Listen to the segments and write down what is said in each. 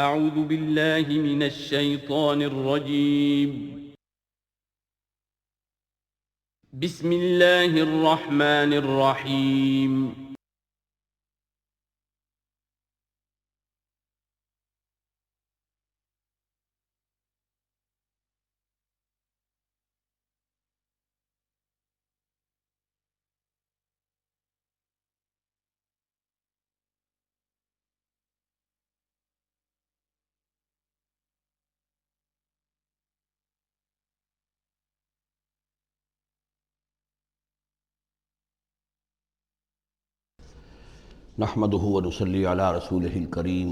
اعوذ باللہ من الشیطان الرجیم بسم اللہ الرحمن الرحیم نحمده ونصلي على رسوله الكريم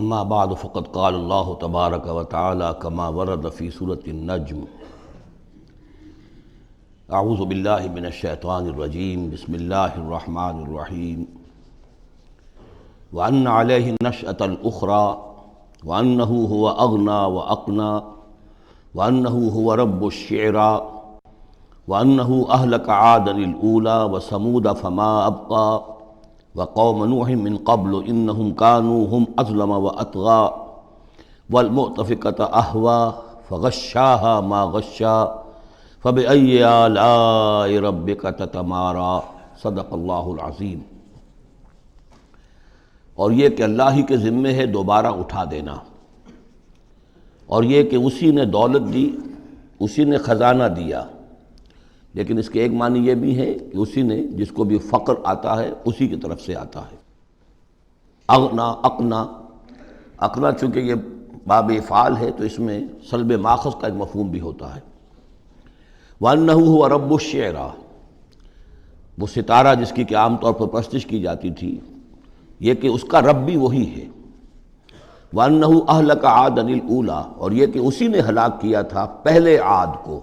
اما بعد فقد قال الله تبارك وتعالى كما ورد في سورة النجم اعوذ بالله من الشيطان الرجيم بسم الله الرحمن الرحيم وأن عليه النشأة الأخرى وأنه هو أغنى وأقنى وأنه هو رب الشعرى وَأَنَّهُ أَهْلَكَ عَادًا الْأُولَى وَثَمُودَ فَمَا أَبْقَى وَقَوْمَ نُوحٍ مِّن قَبْلُ إِنَّهُمْ كَانُوا هُمْ أَظْلَمَ وَأَطْغَىٰ وَالْمُؤْتَفِكَةَ أَهْوَىٰ فَغَشَّاهَا مَا غَشَّىٰ فَبِأَيِّ آلَاءِ رَبِّكَ تَتَمَارَىٰ صدق اللہ العظیم۔ اور یہ کہ اللہ ہی کے ذمے ہے دوبارہ اٹھا دینا، اور یہ کہ اسی نے دولت دی، اسی نے خزانہ دیا، لیکن اس کے ایک معنی یہ بھی ہے کہ اسی نے جس کو بھی فقر آتا ہے اسی کی طرف سے آتا ہے۔ اغنا اقنا، اقنا چونکہ یہ باب افعال ہے تو اس میں سلب ماخذ کا ایک مفہوم بھی ہوتا ہے۔ وَأَنَّهُ هُوَ رَبُّ الشِّعْرَىٰ، وہ ستارہ جس کی کہ عام طور پر پرستش کی جاتی تھی، یہ کہ اس کا رب بھی وہی ہے۔ وَأَنَّهُ أَهْلَكَ عَادًا الْأُولَىٰ، اور یہ کہ اسی نے ہلاک کیا تھا پہلے عاد کو۔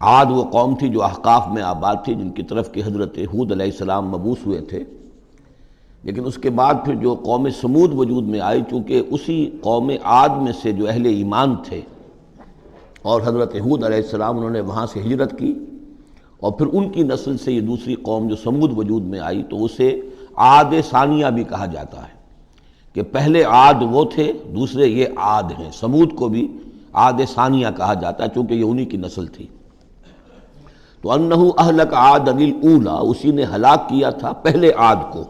عاد وہ قوم تھی جو احقاف میں آباد تھی، جن کی طرف کہ حضرت ہود علیہ السلام مبعوث ہوئے تھے، لیکن اس کے بعد پھر جو قوم سمود وجود میں آئی، چونکہ اسی قوم عاد میں سے جو اہل ایمان تھے اور حضرت ہود علیہ السلام انہوں نے وہاں سے ہجرت کی، اور پھر ان کی نسل سے یہ دوسری قوم جو سمود وجود میں آئی، تو اسے عاد ثانیہ بھی کہا جاتا ہے کہ پہلے عاد وہ تھے، دوسرے یہ عاد ہیں۔ سمود کو بھی عاد ثانیہ کہا جاتا ہے چونکہ یہ انہی کی نسل تھی۔ تو انہو اہلک عاد الاولیٰ، اسی نے ہلاک کیا تھا پہلے عاد کو۔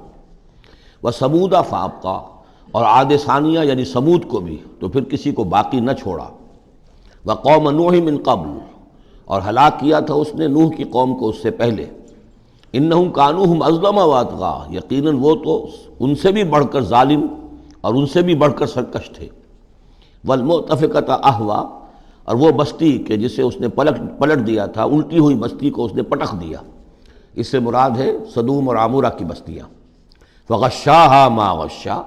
وثمود فابقیٰ، اور عاد ثانیہ یعنی سمود کو بھی تو پھر کسی کو باقی نہ چھوڑا۔ وقوم نوح من قبل، اور ہلاک کیا تھا اس نے نوح کی قوم کو اس سے پہلے۔ انہم کانوا ہم اظلم واطغیٰ، یقیناً وہ تو ان سے بھی بڑھ کر ظالم اور ان سے بھی بڑھ کر سرکش تھے۔ والمؤتفکۃ اہویٰ، اور وہ بستی کہ جسے اس نے پلٹ دیا تھا، الٹی ہوئی بستی کو اس نے پٹخ دیا، اس سے مراد ہے سدوم اور عمورہ کی بستیاں۔ فغشاہا ما غشا،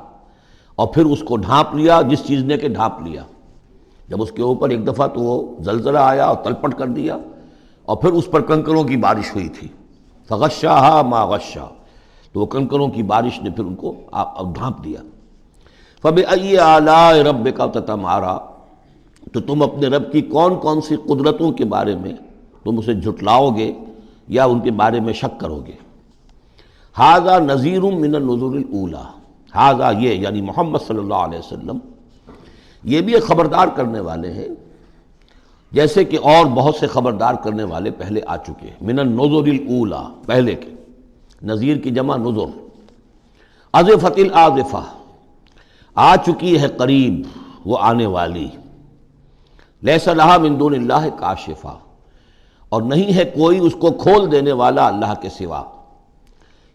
اور پھر اس کو ڈھانپ لیا جس چیز نے کہ ڈھانپ لیا۔ جب اس کے اوپر ایک دفعہ تو وہ زلزلہ آیا اور تلپٹ کر دیا، اور پھر اس پر کنکروں کی بارش ہوئی تھی۔ فغشاہا ما غشا، تو وہ کنکروں کی بارش نے پھر ان کو ڈھانپ دیا۔ فبأی آلاء ربک تتماری، تو تم اپنے رب کی کون کون سی قدرتوں کے بارے میں تم اسے جھٹلاؤ گے یا ان کے بارے میں شک کرو گے۔ ھذا نذیر من النذر الاولیٰ، ھذا یہ یعنی محمد صلی اللہ علیہ وسلم یہ بھی ایک خبردار کرنے والے ہیں، جیسے کہ اور بہت سے خبردار کرنے والے پہلے آ چکے ہیں۔ من النذر الاولیٰ، پہلے کے، نذیر کی جمع نذر۔ ازفت الازفہ، آ چکی ہے قریب وہ آنے والی۔ لیس لہا من دون اللہ کاشفہ، اور نہیں ہے کوئی اس کو کھول دینے والا اللہ کے سوا۔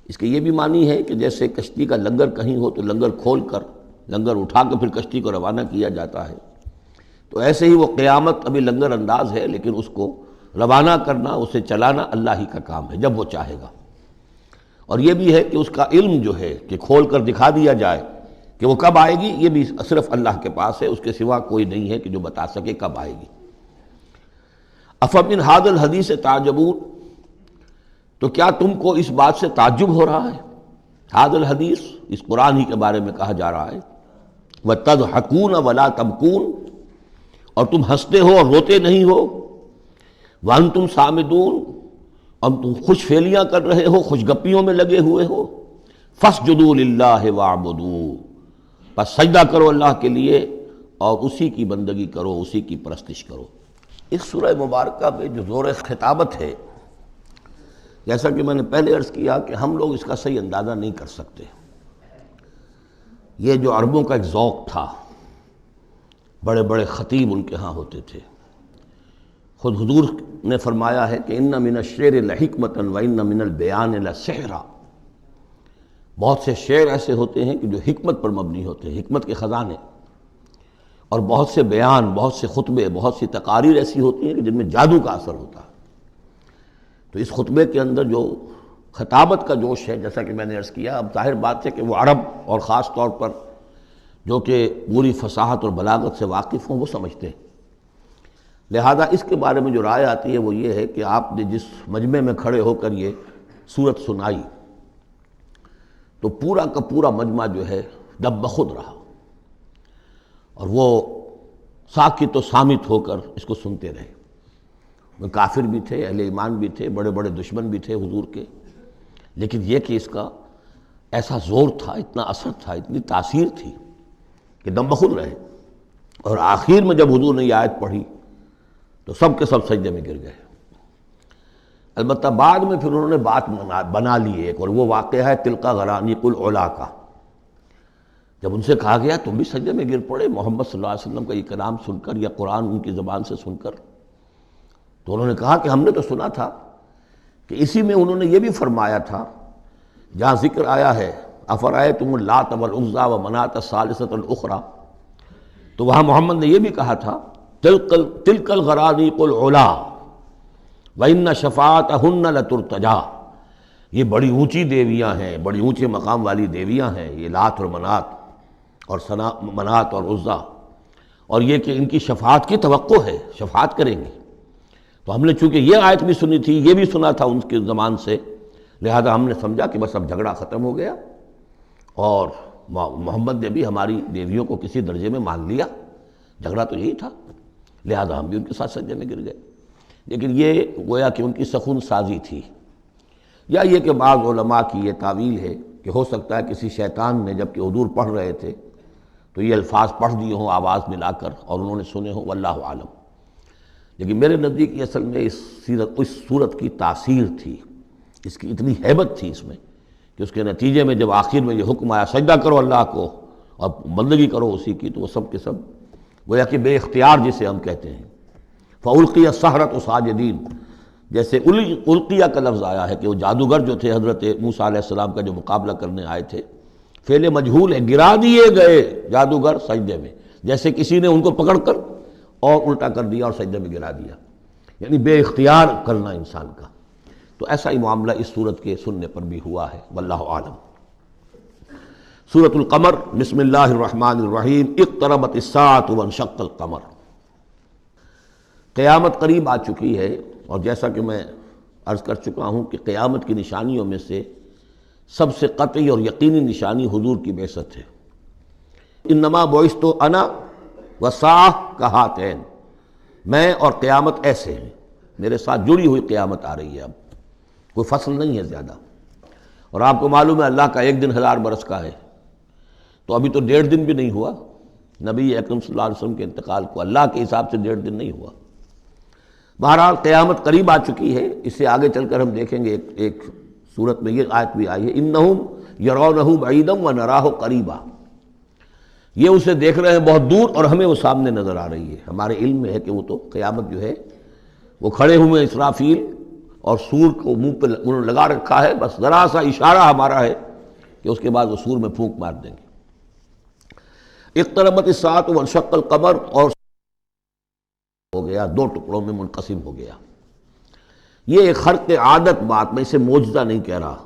اس کے یہ بھی معنی ہے کہ جیسے کشتی کا لنگر کہیں ہو تو لنگر کھول کر، لنگر اٹھا کے پھر کشتی کو روانہ کیا جاتا ہے، تو ایسے ہی وہ قیامت ابھی لنگر انداز ہے، لیکن اس کو روانہ کرنا، اسے چلانا اللہ ہی کا کام ہے جب وہ چاہے گا۔ اور یہ بھی ہے کہ اس کا علم جو ہے کہ کھول کر دکھا دیا جائے کہ وہ کب آئے گی، یہ بھی صرف اللہ کے پاس ہے، اس کے سوا کوئی نہیں ہے کہ جو بتا سکے کب آئے گی۔ افمن ھذا الحدیث تعجبون، تو کیا تم کو اس بات سے تعجب ہو رہا ہے؟ ھذا الحدیث، اس قرآن ہی کے بارے میں کہا جا رہا ہے۔ وتضحکون ولا تبکون، اور تم ہنستے ہو اور روتے نہیں ہو۔ وانتم صامدون، اور تم خوش فیلیاں کر رہے ہو، خوش گپیوں میں لگے ہوئے ہو۔ فاسجدوا للہ واعبدوا، بس سجدہ کرو اللہ کے لیے اور اسی کی بندگی کرو، اسی کی پرستش کرو۔ اس سورہ مبارکہ میں جو زور خطابت ہے، جیسا کہ میں نے پہلے عرض کیا کہ ہم لوگ اس کا صحیح اندازہ نہیں کر سکتے۔ یہ جو عربوں کا ایک ذوق تھا، بڑے بڑے خطیب ان کے ہاں ہوتے تھے۔ خود حضور نے فرمایا ہے کہ ان من الشعر لحکمۃ وان من البیان لسحرا، بہت سے شعر ایسے ہوتے ہیں کہ جو حکمت پر مبنی ہوتے ہیں، حکمت کے خزانے، اور بہت سے بیان، بہت سے خطبے، بہت سی تقاریر ایسی ہوتی ہیں کہ جن میں جادو کا اثر ہوتا ہے۔ تو اس خطبے کے اندر جو خطابت کا جوش ہے، جیسا کہ میں نے عرض کیا، اب ظاہر بات ہے کہ وہ عرب اور خاص طور پر جو کہ پوری فصاحت اور بلاغت سے واقف ہوں وہ سمجھتے ہیں۔ لہذا اس کے بارے میں جو رائے آتی ہے وہ یہ ہے کہ آپ نے جس مجمع میں کھڑے ہو کر یہ سورت سنائی تو پورا کا پورا مجمع جو ہے دب بخود رہا، اور وہ ساکت و صامت ہو کر اس کو سنتے رہے۔ وہ کافر بھی تھے، اہل ایمان بھی تھے، بڑے بڑے دشمن بھی تھے حضور کے، لیکن یہ کہ اس کا ایسا زور تھا، اتنا اثر تھا، اتنی تاثیر تھی کہ دم بخود رہے۔ اور آخر میں جب حضور نے یہ آیت پڑھی تو سب کے سب سجدے میں گر گئے۔ البتہ بعد میں پھر انہوں نے بات بنا لی ایک، اور وہ واقعہ ہے تلقا غرانیق العلا کا۔ جب ان سے کہا گیا تم بھی سجدے میں گر پڑے محمد صلی اللہ علیہ وسلم کا یہ کلام سن کر یا قرآن ان کی زبان سے سن کر، تو انہوں نے کہا کہ ہم نے تو سنا تھا کہ اسی میں انہوں نے یہ بھی فرمایا تھا جہاں ذکر آیا ہے افرأیتم اللات والعزی ومناۃ الثالثۃ الاخری، تو وہاں محمد نے یہ بھی کہا تھا تلک الغرانیق العلا وان شفاعتہن لترتجی، یہ بڑی اونچی دیویاں ہیں، بڑی اونچے مقام والی دیویاں ہیں یہ لات اور منات اور عزیٰ، اور یہ کہ ان کی شفاعت کی توقع ہے، شفاعت کریں گی۔ تو ہم نے چونکہ یہ آیت بھی سنی تھی، یہ بھی سنا تھا ان کے زمان سے، لہذا ہم نے سمجھا کہ بس اب جھگڑا ختم ہو گیا، اور محمد نے بھی ہماری دیویوں کو کسی درجے میں مان لیا، جھگڑا تو یہی تھا، لہذا ہم بھی ان کے ساتھ سجدے میں گر گئے۔ لیکن یہ گویا کہ ان کی سخن سازی تھی، یا یہ کہ بعض علماء کی یہ تعویل ہے کہ ہو سکتا ہے کسی شیطان نے جب کہ حضور پڑھ رہے تھے تو یہ الفاظ پڑھ دیے ہوں آواز ملا کر اور انہوں نے سنے ہوں، واللہ عالم۔ لیکن میرے نزدیک یہ اصل میں اس صورت کی تاثیر تھی، اس کی اتنی ہیبت تھی اس میں کہ اس کے نتیجے میں جب آخر میں یہ حکم آیا سجدہ کرو اللہ کو اور بندگی کرو اسی کی، تو وہ سب کے سب گویا کہ بے اختیار جسے ہم کہتے ہیں، فَأُلْقِيَ السَّحَرَةُ سَاجِدِينَ، جیسے القیہ کا لفظ آیا ہے کہ وہ جادوگر جو تھے حضرت موسیٰ علیہ السلام کا جو مقابلہ کرنے آئے تھے، فعل مجہول ہے، گرا دیے گئے جادوگر سجدے میں، جیسے کسی نے ان کو پکڑ کر اور الٹا کر دیا اور سجدے میں گرا دیا، یعنی بے اختیار کرنا انسان کا۔ تو ایسا ہی معاملہ اس سورت کے سننے پر بھی ہوا ہے، واللہ عالم۔ سورۃ القمر، بسم اللہ الرحمن الرحیم، اقتربت الساعۃ وانشق القمر۔ قیامت قریب آ چکی ہے، اور جیسا کہ میں عرض کر چکا ہوں کہ قیامت کی نشانیوں میں سے سب سے قطعی اور یقینی نشانی حضور کی بعثت ہے۔ انما بعثت انا والساعۃ کہاتین، میں اور قیامت ایسے ہیں، میرے ساتھ جڑی ہوئی قیامت آ رہی ہے، اب کوئی فصل نہیں ہے زیادہ۔ اور آپ کو معلوم ہے اللہ کا ایک دن 1000 برس کا ہے، تو ابھی تو 1.5 دن بھی نہیں ہوا نبی اکرم صلی اللہ علیہ وسلم کے انتقال کو، اللہ کے حساب سے 1.5 دن نہیں ہوا۔ بہرحال قیامت قریب آ چکی ہے، اس سے آگے چل کر ہم دیکھیں گے ایک صورت میں یہ آیت بھی آئی ہے، انہم یرونہ بعیدا ونراہ قریبا، یہ اسے دیکھ رہے ہیں بہت دور اور ہمیں وہ سامنے نظر آ رہی ہے۔ ہمارے علم میں ہے کہ وہ تو قیامت جو ہے وہ کھڑے ہوئے اسرافیل اور سور کو منہ پہ انہوں نے لگا رکھا ہے، بس ذرا سا اشارہ ہمارا ہے کہ اس کے بعد وہ سور میں پھونک مار دیں گے۔ اقتربت الساعۃ وانشق القمر، اور ہو گیا، 2 ٹکڑوں میں منقسم ہو گیا۔ یہ ایک خرق عادت بات، میں اسے معجزہ نہیں کہہ رہا،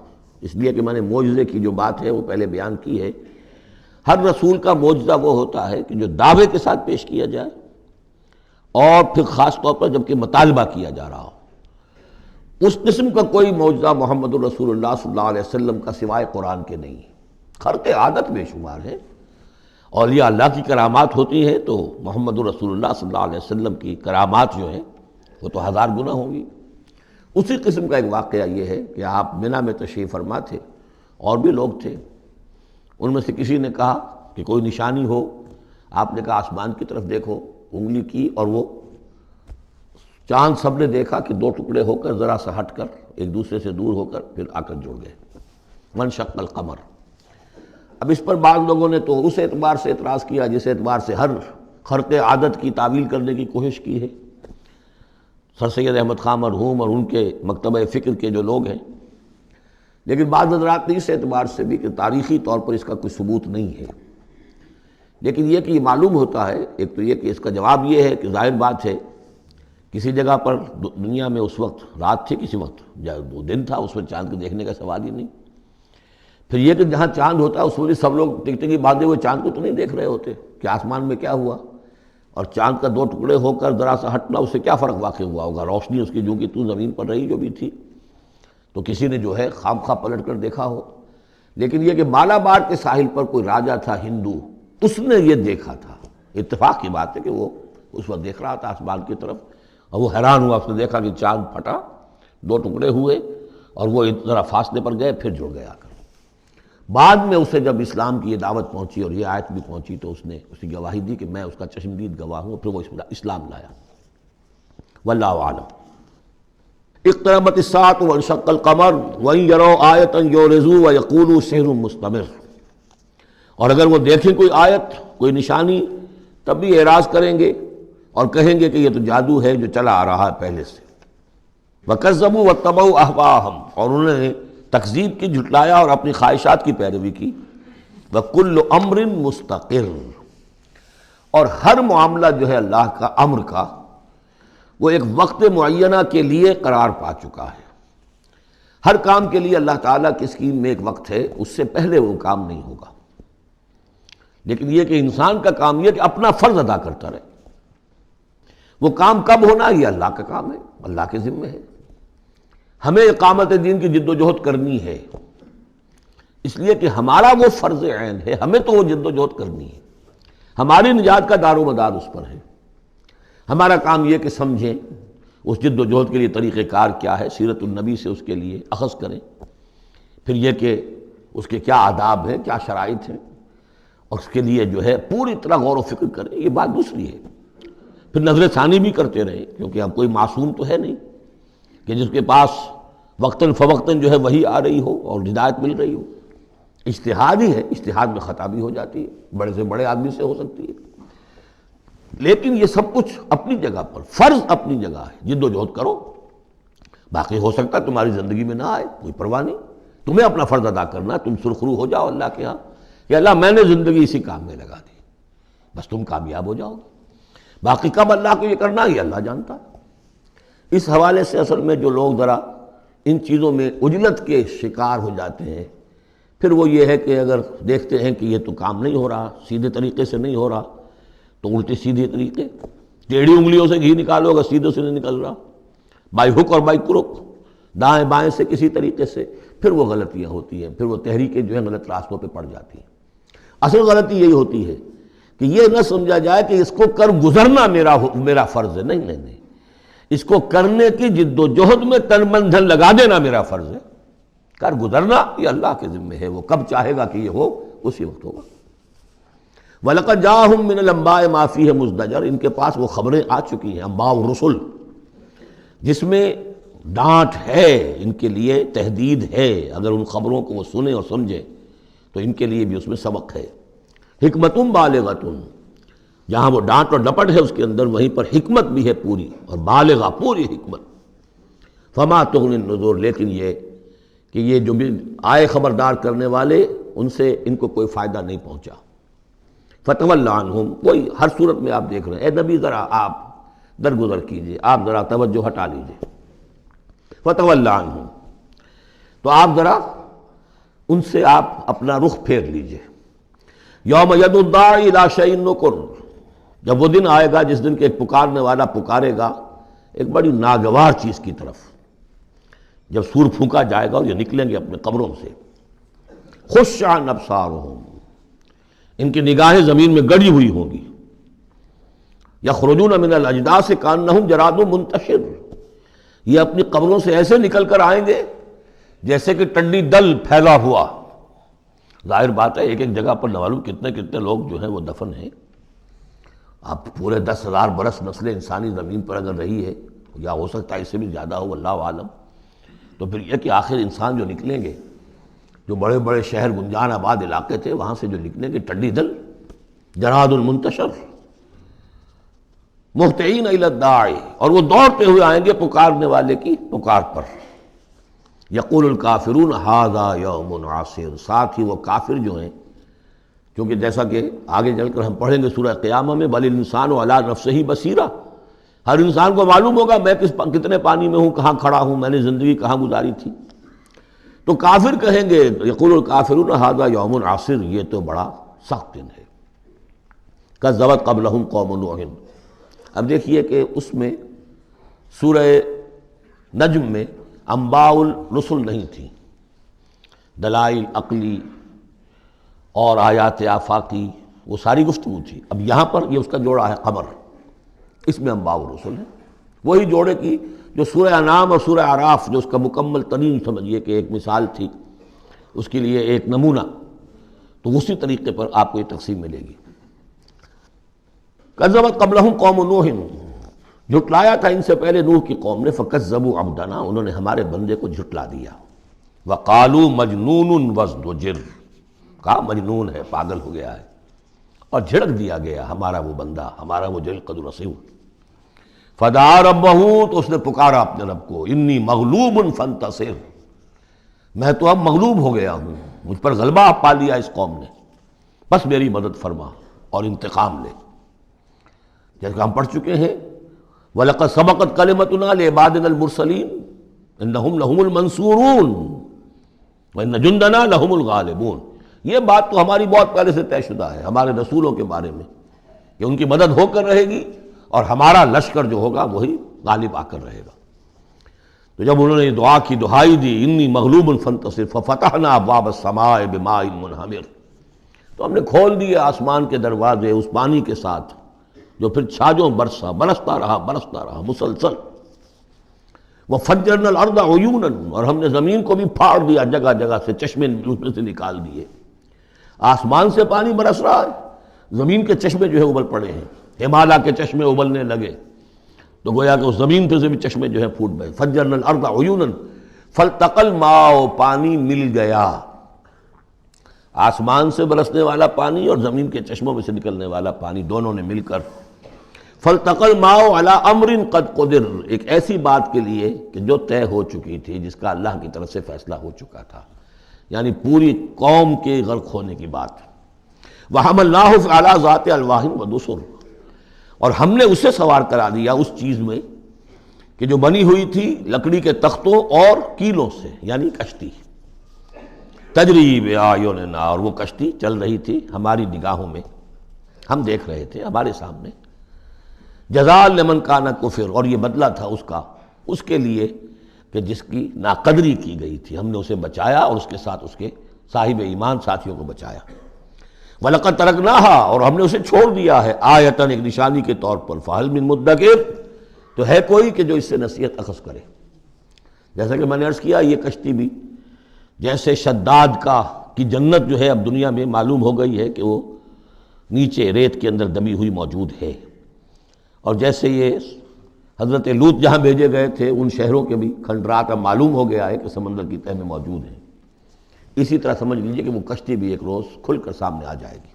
اس لیے کہ میں نے معجزے کی جو بات ہے وہ پہلے بیان کی ہے۔ ہر رسول کا معجزہ وہ ہوتا ہے کہ جو دعوے کے ساتھ پیش کیا جائے، اور پھر خاص طور پر جب کہ مطالبہ کیا جا رہا ہو۔ اس قسم کا کوئی معجزہ محمد الرسول اللہ صلی اللہ علیہ وسلم کا سوائے قرآن کے نہیں، خرق عادت بے شمار ہے۔ اولیاء اللہ کی کرامات ہوتی ہیں تو محمد الرسول اللہ صلی اللہ علیہ وسلم کی کرامات جو ہیں وہ تو 1000 گنا ہوں گی۔ اسی قسم کا ایک واقعہ یہ ہے کہ آپ منی میں تشریف فرما تھے، اور بھی لوگ تھے، ان میں سے کسی نے کہا کہ کوئی نشانی ہو، آپ نے کہا آسمان کی طرف دیکھو، انگلی کی اور وہ چاند سب نے دیکھا کہ دو ٹکڑے ہو کر ذرا سا ہٹ کر ایک دوسرے سے دور ہو کر پھر آ کر جڑ گئے، وانشق القمر۔ اب اس پر بعض لوگوں نے تو اس اعتبار سے اعتراض کیا جس اعتبار سے ہر خرق عادت کی تعویل کرنے کی کوشش کی ہے، سر سید احمد خان مرحوم اور ان کے مکتبہ فکر کے جو لوگ ہیں، لیکن بعض حضرات نے اس اعتبار سے بھی کہ تاریخی طور پر اس کا کوئی ثبوت نہیں ہے، لیکن یہ کہ یہ معلوم ہوتا ہے، ایک تو یہ کہ اس کا جواب یہ ہے کہ ظاہر بات ہے کسی جگہ پر دنیا میں اس وقت رات تھی، کسی وقت وہ دن تھا، اس میں چاند کو دیکھنے کا سوال ہی نہیں۔ پھر یہ کہ جہاں چاند ہوتا ہے اس میں سب لوگ ٹکٹکی باندھے ہوئے چاند کو تو نہیں دیکھ رہے ہوتے کہ آسمان میں کیا ہوا، اور چاند کا دو ٹکڑے ہو کر ذرا سا ہٹنا اس سے کیا فرق واقع ہوا ہوگا، روشنی اس کی جو کہ تو زمین پر رہی جو بھی تھی، تو کسی نے جو ہے خام خواہ پلٹ کر دیکھا ہو۔ لیکن یہ کہ مالابار کے ساحل پر کوئی راجا تھا ہندو، اس نے یہ دیکھا تھا، اتفاق کی بات ہے کہ وہ اس وقت دیکھ رہا تھا آسمان کی طرف، اور وہ حیران ہوا، اس نے دیکھا کہ چاند پھٹا، دو ٹکڑے ہوئے اور وہ ذرا فاصلے پر گئے پھر جڑ گئے آ کر۔ بعد میں اسے جب اسلام کی یہ دعوت پہنچی اور یہ آیت بھی پہنچی تو اس نے اسی گواہی دی کہ میں اس کا چشمدید گواہ ہوں، پھر وہ اسلام لایا۔ واللہ اعلم۔ اقتربت الساعة وانشق القمر وإن يروا آية يعرضوا ويقولوا سحر مستمر، اور اگر وہ دیکھیں کوئی آیت، کوئی نشانی، تب بھی اعراض کریں گے اور کہیں گے کہ یہ تو جادو ہے جو چلا آ رہا ہے پہلے سے۔ وَكَذَّبُوا وَاتَّبَعُوا أَهْوَاءَهُمْ، اور انہوں نے تکذیب کی، جھٹلایا اور اپنی خواہشات کی پیروی کی۔ وَكُلُّ أَمْرٍ مُسْتَقِرٌ، اور ہر معاملہ جو ہے اللہ کا امر کا وہ ایک وقت معینہ کے لیے قرار پا چکا ہے۔ ہر کام کے لیے اللہ تعالیٰ کی اسکیم میں ایک وقت ہے، اس سے پہلے وہ کام نہیں ہوگا۔ لیکن یہ کہ انسان کا کام یہ کہ اپنا فرض ادا کرتا رہے، وہ کام کب ہونا یہ اللہ کا کام ہے، اللہ کے ذمہ ہے۔ ہمیں اقامت دین کی جد و جہد کرنی ہے، اس لیے کہ ہمارا وہ فرض عین ہے، ہمیں تو وہ جد و جہد کرنی ہے، ہماری نجات کا دار و مدار اس پر ہے۔ ہمارا کام یہ کہ سمجھیں اس جد و جہد کے لیے طریقہ کار کیا ہے، سیرت النبی سے اس کے لیے اخذ کریں، پھر یہ کہ اس کے کیا آداب ہیں، کیا شرائط ہیں، اور اس کے لیے جو ہے پوری طرح غور و فکر کریں، یہ بات دوسری ہے۔ پھر نظر ثانی بھی کرتے رہیں، کیونکہ اب کوئی معصوم تو ہے نہیں کہ جس کے پاس وقتاً فوقتاً جو ہے وہی آ رہی ہو اور ہدایت مل رہی ہو۔ اجتہاد ہی ہے، اجتہاد میں خطا بھی ہو جاتی ہے، بڑے سے بڑے آدمی سے ہو سکتی ہے، لیکن یہ سب کچھ اپنی جگہ پر، فرض اپنی جگہ ہے، جد و جہد کرو۔ باقی ہو سکتا ہے تمہاری زندگی میں نہ آئے، کوئی پرواہ نہیں، تمہیں اپنا فرض ادا کرنا، تم سرخرو ہو جاؤ اللہ کے ہاں کہ اللہ میں نے زندگی اسی کام میں لگا دی، بس تم کامیاب ہو جاؤ گے۔ باقی کب اللہ کو یہ کرنا یہ اللہ جانتا ہے۔ اس حوالے سے اصل میں جو لوگ ذرا ان چیزوں میں عجلت کے شکار ہو جاتے ہیں، پھر وہ یہ ہے کہ اگر دیکھتے ہیں کہ یہ تو کام نہیں ہو رہا، سیدھے طریقے سے نہیں ہو رہا، تو الٹے سیدھے طریقے، ٹیڑھی انگلیوں سے گھی نکالو اگر سیدھے سے نہیں نکل رہا، بائی ہک اور بائی کرک، دائیں بائیں سے کسی طریقے سے، پھر وہ غلطیاں ہوتی ہیں، پھر وہ تحریکیں جو ہیں غلط راستوں پہ پڑ جاتی ہیں۔ اصل غلطی یہی ہوتی ہے کہ یہ نہ سمجھا جائے کہ اس کو کر گزرنا میرا فرض ہے، نہیں نہیں نہیں، اس کو کرنے کی جد و جہد میں تن من دھن لگا دینا میرا فرض ہے، کر گزرنا یہ اللہ کے ذمہ ہے، وہ کب چاہے گا کہ یہ ہو اسی وقت ہوگا۔ وَلَقَدْ جَاءَهُم مِّنَ الْأَنبَاءِ مَا فِيهِ مُزْدَجَرٌ، ان کے پاس وہ خبریں آ چکی ہیں، انباء الرسل، جس میں ڈانٹ ہے، ان کے لیے تہدید ہے، اگر ان خبروں کو وہ سنیں اور سمجھیں تو ان کے لیے بھی اس میں سبق ہے۔ حکمتٌ بالغۃ، جہاں وہ ڈانٹ اور ڈپٹ ہے اس کے اندر، وہیں پر حکمت بھی ہے پوری، اور بالغہ پوری حکمت۔ فما تغنی النذر، لیکن یہ کہ یہ جو بھی آئے خبردار کرنے والے، ان سے ان کو کوئی فائدہ نہیں پہنچا۔ فتول عنہم، کوئی ہر صورت میں آپ دیکھ رہے ہیں، اے نبی ذرا آپ درگزر کیجئے، آپ ذرا توجہ ہٹا لیجئے۔ فتول عنہم، تو آپ ذرا ان سے آپ اپنا رخ پھیر لیجئے۔ یوم یدعو الداعی الی شیء نکر، جب وہ دن آئے گا جس دن کہ ایک پکارنے والا پکارے گا ایک بڑی ناگوار چیز کی طرف، جب سور پھونکا جائے گا اور یہ نکلیں گے اپنے قبروں سے۔ خش عن ابصارہم، ان کی نگاہیں زمین میں گڑی ہوئی ہوں گی۔ یخرجون من الاجداث کانہم جراد منتشر، یہ اپنی قبروں سے ایسے نکل کر آئیں گے جیسے کہ ٹنڈی دل پھیلا ہوا ظاہر بات ہے ایک ایک جگہ پر نہ معلوم کتنے کتنے لوگ جو ہیں وہ دفن ہیں. اب پورے 10,000 برس نسل انسانی زمین پر اگر رہی ہے، یا ہو سکتا ہے اس سے بھی زیادہ ہو، اللہ عالم، تو پھر یہ کہ آخر انسان جو نکلیں گے، جو بڑے بڑے شہر گنجان آباد علاقے تھے وہاں سے جو نکلیں گے ٹڈی دل، جراد المنتشر، مہطعین الی الداعی، اور وہ دوڑتے ہوئے آئیں گے پکارنے والے کی پکار پر. یقول الکافرون ھذا یوم عسیر، ساتھ ہی وہ کافر جو ہیں، کیونکہ جیسا کہ آگے چل کر ہم پڑھیں گے سورہ قیامہ میں، بل الانسان علی نفسہ بصیرہ، ہر انسان کو معلوم ہوگا میں کتنے پانی میں ہوں، کہاں کھڑا ہوں، میں نے زندگی کہاں گزاری تھی. تو کافر کہیں گے، یقول الکافرون ھذا یوم عسیر، یہ تو بڑا سخت دن ہے. کذبت قبلہم قوم نوح، اب دیکھیے کہ اس میں سورہ نجم میں انباء الرسل نہیں تھی، دلائل عقلی اور آیات آفاقی وہ ساری گفتگو تھی. اب یہاں پر یہ اس کا جوڑا ہے قمر، اس میں انباء الرسل ہے، وہی جوڑے کی جو سورہ انعام اور سورہ اعراف جو اس کا مکمل ترین سمجھیے کہ ایک مثال تھی، اس کے لیے ایک نمونہ، تو اسی طریقے پر آپ کو یہ تقسیم ملے گی. کذبت قبلہم قوم نوح، جھٹلایا تھا ان سے پہلے نوح کی قوم نے، فکذبوا عبدنا، انہوں نے ہمارے بندے کو جھٹلا دیا. وقالوا مجنون وازدجر، کہا مجنون ہے، پاگل ہو گیا ہے، اور جھڑک دیا گیا ہمارا وہ بندہ، ہمارا وہ جلیل قدر رسول. فدعا ربہ، تو اس نے پکارا اپنے رب کو، انی مغلوب فانتصر، میں تو اب مغلوب ہو گیا ہوں، مجھ پر غلبہ پا لیا اس قوم نے، بس میری مدد فرما اور انتقام لے. جیسے کہ ہم پڑھ چکے ہیں، وَلَقَدْ سَبَقَتْ كَلِمَتُنَا لِعِبَادِنَا الْمُرْسَلِينَ إِنَّهُمْ لَهُمُ الْمَنْصُورُونَ وَإِنَّ جُنْدَنَا لَهُمُ الْغَالِبُونَ. یہ بات تو ہماری بہت پہلے سے طے شدہ ہے ہمارے رسولوں کے بارے میں کہ ان کی مدد ہو کر رہے گی اور ہمارا لشکر جو ہوگا وہی غالب آ کر رہے گا. تو جب انہوں نے دعا کی، دہائی دی، انی مغلوب فانتصر ففتحنا ابواب السماء بماء منہمر، تو ہم نے کھول دیے آسمان کے دروازے اس پانی کے ساتھ جو پھر چھاجوں برستا رہا مسلسل. وفجرنا الارض عیونا، اور ہم نے زمین کو بھی پھاڑ دیا جگہ جگہ سے، چشمے اس میں سے نکال دیے. آسمان سے پانی برس رہا ہے، زمین کے چشمے جو ہے ابل پڑے ہیں، ہمالیہ کے چشمے ابلنے لگے، تو گویا کہ اس زمین پہ سے بھی چشمے جو ہے پھوٹ گئے. فجرنا الارض عیونا فالتقى الماء، پانی مل گیا، آسمان سے برسنے والا پانی اور زمین کے چشموں میں سے نکلنے والا پانی دونوں نے مل کر، فالتقى الماء على امر قد قدر، ایک ایسی بات کے لیے کہ جو طے ہو چکی تھی، جس کا اللہ کی طرف سے فیصلہ ہو چکا تھا، یعنی پوری قوم کے غرق ہونے کی بات. وحملناه على ذات الواح ودسر، اور ہم نے اسے سوار کرا دیا اس چیز میں کہ جو بنی ہوئی تھی لکڑی کے تختوں اور کیلوں سے، یعنی کشتی. تجری بأعیننا، اور وہ کشتی چل رہی تھی ہماری نگاہوں میں، ہم دیکھ رہے تھے ہمارے سامنے. جزاء لمن کان کفر، اور یہ بدلہ تھا اس کا، اس کے لیے کہ جس کی ناقدری کی گئی تھی، ہم نے اسے بچایا اور اس کے ساتھ اس کے صاحب ایمان ساتھیوں کو بچایا. وَلَقَدْ تَرَكْنَاهَا، اور ہم نے اسے چھوڑ دیا ہے، آیتاً، ایک نشانی کے طور پر، فَهَلْ مِن مُدَّکِرٍ، تو ہے کوئی کہ جو اس سے نصیحت اخذ کرے. جیسا کہ میں نے عرض کیا، یہ کشتی بھی جیسے شداد کی جنت جو ہے اب دنیا میں معلوم ہو گئی ہے کہ وہ نیچے ریت کے اندر دبی ہوئی موجود ہے، اور جیسے یہ حضرت لوط جہاں بھیجے گئے تھے ان شہروں کے بھی کھنڈرات اب معلوم ہو گیا ہے کہ سمندر کی تہہ میں موجود ہیں، اسی طرح سمجھ لیجئے کہ وہ کشتی بھی ایک روز کھل کر سامنے آ جائے گی.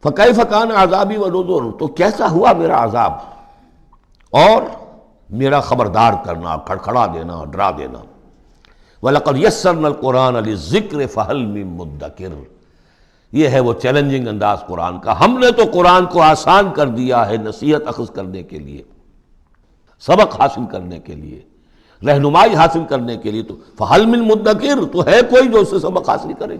فَكَيْفَ كَانَ عَذَابِي وَنُذُرِ، تو کیسا ہوا میرا عذاب اور میرا خبردار کرنا، کھڑکھڑا دینا، ڈرا دینا. وَلَقَدْ يَسَّرْنَا الْقُرْآنَ لِلذِّكْرِ فَهَلْ مِن مُدَّكِرٍ، یہ ہے وہ چیلنجنگ انداز قرآن کا. ہم نے تو قرآن کو آسان کر دیا ہے نصیحت اخذ کرنے کے لیے، سبق حاصل کرنے کے لیے، رہنمائی حاصل کرنے کے لیے. تو فَهَلْ مِن مُدَّكِرٍ، تو ہے کوئی جو اس سے سبق حاصل کرے.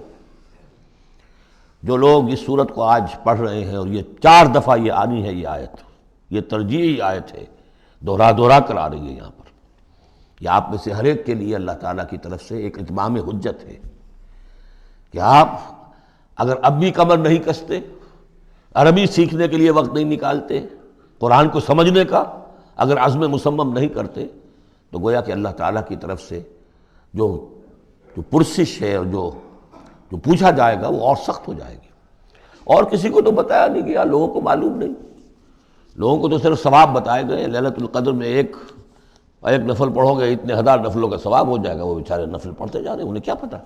جو لوگ اس صورت کو آج پڑھ رہے ہیں، اور یہ 4 دفعہ یہ آنی ہے، یہ آیت، یہ ترجیحی آیت ہے، دوہرا کر آ رہی ہے یہاں پر. یہ آپ میں سے ہر ایک کے لیے اللہ تعالیٰ کی طرف سے ایک اتمام حجت ہے کہ آپ اگر اب بھی کمر نہیں کستے، عربی سیکھنے کے لیے وقت نہیں نکالتے، قرآن کو سمجھنے کا اگر عزم مصمم نہیں کرتے، تو گویا کہ اللہ تعالیٰ کی طرف سے جو جو پرسش ہے اور جو پوچھا جائے گا وہ اور سخت ہو جائے گی. اور کسی کو تو بتایا نہیں گیا، لوگوں کو معلوم نہیں. لوگوں کو تو صرف ثواب بتائے گئے، للیلۃ القدر میں ایک نفل پڑھو گے اتنے ہزار نفلوں کا ثواب ہو جائے گا. وہ بیچارے نفل پڑھتے جا رہے ہیں، انہیں کیا پتہ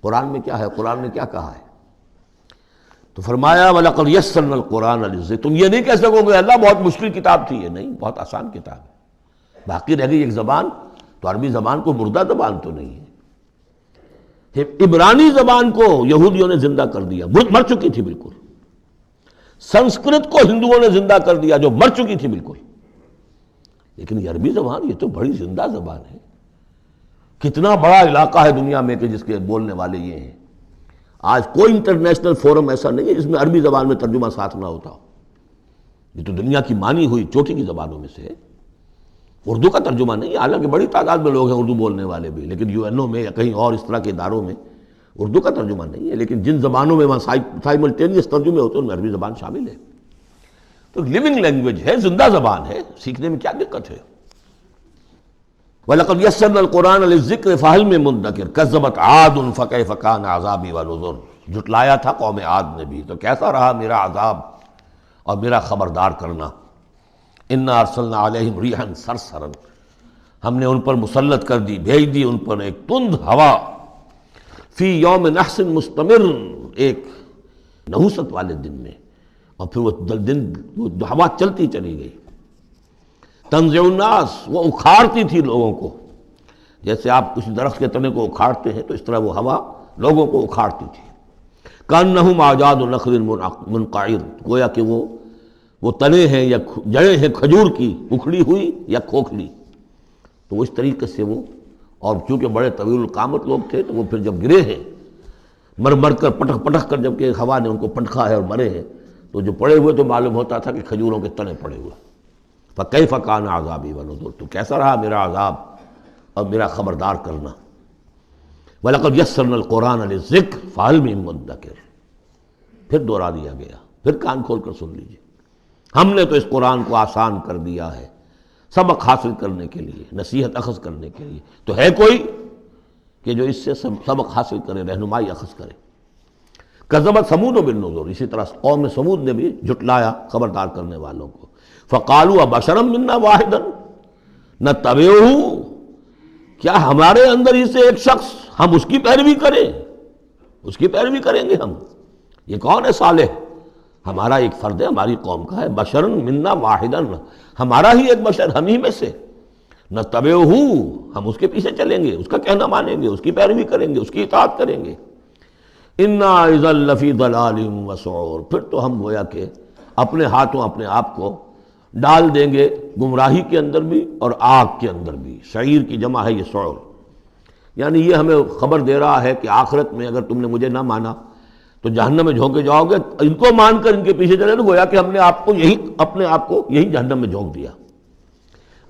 قرآن میں کیا ہے، قرآن نے کیا کہا ہے. تو فرمایا وَلَقَدْ يَسَّرْنَا الْقُرْآنَ لِلذِّكْرِ. تم یہ نہیں کہہ سکو گے اللہ بہت مشکل کتاب تھی. یہ نہیں، بہت آسان کتاب ہے. باقی رہ گئی ایک زبان، تو عربی زبان کو مردہ زبان تو نہیں ہے. عبرانی زبان کو یہودیوں نے زندہ کر دیا، مر چکی تھی بالکل. سنسکرت کو ہندوؤں نے زندہ کر دیا جو مر چکی تھی بالکل. لیکن یہ عربی زبان، یہ تو بڑی زندہ زبان ہے. کتنا بڑا علاقہ ہے دنیا میں کہ جس کے بولنے والے یہ ہیں. آج کوئی انٹرنیشنل فورم ایسا نہیں ہے جس میں عربی زبان میں ترجمہ ساتھ نہ ہوتا ہو. یہ تو دنیا کی مانی ہوئی چوٹی کی زبانوں میں سے ہے. اردو کا ترجمہ نہیں، حالانکہ بڑی تعداد میں لوگ ہیں اردو بولنے والے بھی، لیکن UN میں یا کہیں اور اس طرح کے اداروں میں اردو کا ترجمہ نہیں ہے. لیکن جن زبانوں میں وہاں سائملٹینیس ترجمے ہوتے ہیں ان میں عربی زبان شامل ہے. تو لیونگ لینگویج ہے، زندہ زبان ہے، سیکھنے میں کیا دقت ہے. وَلَقَدْ يَسَّرْنَا الْقُرْآنَ لِلذِّكْرِ فَهَلْ مِن مُدَّكِرٍ كَذَّبَتْ عَادٌ فَكَيْفَ كَانَ عَذَابِي وَنُذُرِ. جھٹلایا تھا قوم عاد نے بھی، تو کیسا رہا میرا عذاب اور میرا خبردار کرنا. اِنَّا أَرْسَلْنَا عَلَيْهِمْ رِيحًا صَرْصَرًا. ہم نے ان پر مسلط کر دی، بھیج دی ان پر ایک تند ہوا. فی یوم نحس مستمر، ایک نحوست والے دن میں، اور پھر وہ ہوا چلتی چلی گئی. تنزع الناس، وہ اکھاڑتی تھی لوگوں کو. جیسے آپ کسی درخت کے تنے کو اکھاڑتے ہیں تو اس طرح وہ ہوا لوگوں کو اکھاڑتی تھی. کأنہم اعجاز نخل منقعر، گویا کہ وہ تنے ہیں یا جڑیں ہیں کھجور کی، اکھڑی ہوئی یا کھوکھلی. تو اس طریقے سے وہ، اور چونکہ بڑے طویل القامت لوگ تھے تو وہ پھر جب گرے ہیں مر کر پٹک کر، جب کہ ہوا نے ان کو پٹکا ہے اور مرے ہیں، تو جو پڑے ہوئے تو معلوم ہوتا تھا کہ کھجوروں کے تنے پڑے ہوئے. فَكَيْفَ كَانَ عَذَابِي وَنُذُرِ. تو کیسا رہا میرا عذاب اور میرا خبردار کرنا. وَلَقَدْ يَسَّرْنَا الْقُرْآنَ لِلذِّكْرِ فَهَلْ مِن مُدَّكِرٍ. پھر دوہرا دیا گیا، پھر کان کھول کر سن لیجیے. ہم نے تو اس قرآن کو آسان کر دیا ہے سبق حاصل کرنے کے لیے، نصیحت اخذ کرنے کے لیے. تو ہے کوئی کہ جو اس سے سبق حاصل کرے، رہنمائی اخذ کرے. کذبت ثمود بالنذر. اسی طرح قوم ثمود نے بھی جھٹلایا خبردار کرنے والوں کو. فقالوا ابشرا منا واحدا نتبعہ. کیا ہمارے اندر ہی سے ایک شخص، ہم اس کی پیروی کریں؟ اس کی پیروی کریں گے ہم. یہ کون ہے؟ صالح، ہمارا ایک فرد ہے، ہماری قوم کا ہے. بشرا منا واحدا، ہمارا ہی ایک بشر، ہم ہی میں سے. نتبعہ، ہم اس کے پیچھے چلیں گے، اس کا کہنا مانیں گے، اس کی پیروی کریں گے، اس کی اطاعت کریں گے. انا اذا لفی ضلال وسعور. پھر تو ہم گویا کہ اپنے ہاتھوں اپنے آپ کو ڈال دیں گے گمراہی کے اندر بھی اور آگ کے اندر بھی. شعیر کی جمع ہے یہ سعور. یعنی یہ ہمیں خبر دے رہا ہے کہ آخرت میں اگر تم نے مجھے نہ مانا تو جہنم میں جھونکے جاؤ گے. ان کو مان کر ان کے پیچھے چلے تو گویا کہ ہم نے اپنے آپ کو یہی جہنم میں جھونک دیا.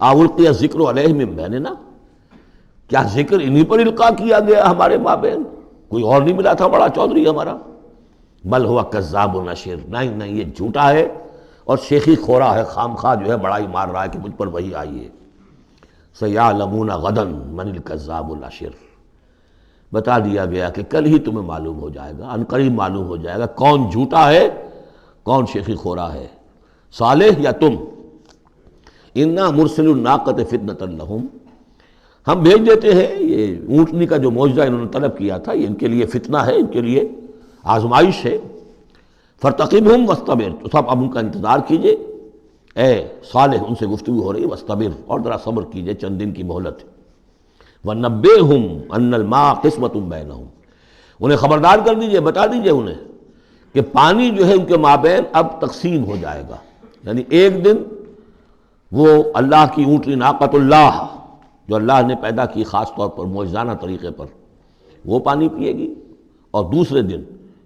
القی الذکر علیہ من بیننا. کیا ذکر انہی پر القاء کیا گیا ہمارے مابین؟ کوئی اور نہیں ملا تھا بڑا چودھری ہمارا؟ بل ہوا کذاب و نشر. نہیں، یہ جھوٹا ہے اور شیخی خورا ہے، خام خواہ جو ہے بڑائی مار رہا ہے کہ مجھ پر وہی آئی ہے. سیعلمون غدا من الکذاب الاشر. بتا دیا گیا کہ کل ہی تمہیں معلوم ہو جائے گا، عنقریب معلوم ہو جائے گا کون جھوٹا ہے، کون شیخی خورا ہے، صالح یا تم. انا مرسل الناقۃ فتنۃ لہم. ہم بھیج دیتے ہیں یہ اونٹنی کا جو معجزہ انہوں نے طلب کیا تھا، یہ ان کے لیے فتنہ ہے، ان کے لیے آزمائش ہے. فرتقبہم واصطبر. تو اب ان کا انتظار کیجئے. اے صالح، ان سے گفتگو ہو رہی ہے، واصطبر، اور ذرا صبر کیجئے، چند دن کی مہلت. وَنَبِّئْهُمْ أَنَّ الْمَاءَ قِسْمَةٌ بَيْنَهُمْ. انہیں خبردار کر دیجئے، بتا دیجئے انہیں کہ پانی جو ہے ان کے مابین اب تقسیم ہو جائے گا. یعنی ایک دن وہ اللہ کی اونٹنی ناقۃ اللہ جو اللہ نے پیدا کی خاص طور پر معجزانہ طریقے پر، وہ پانی پیے گی، اور دوسرے دن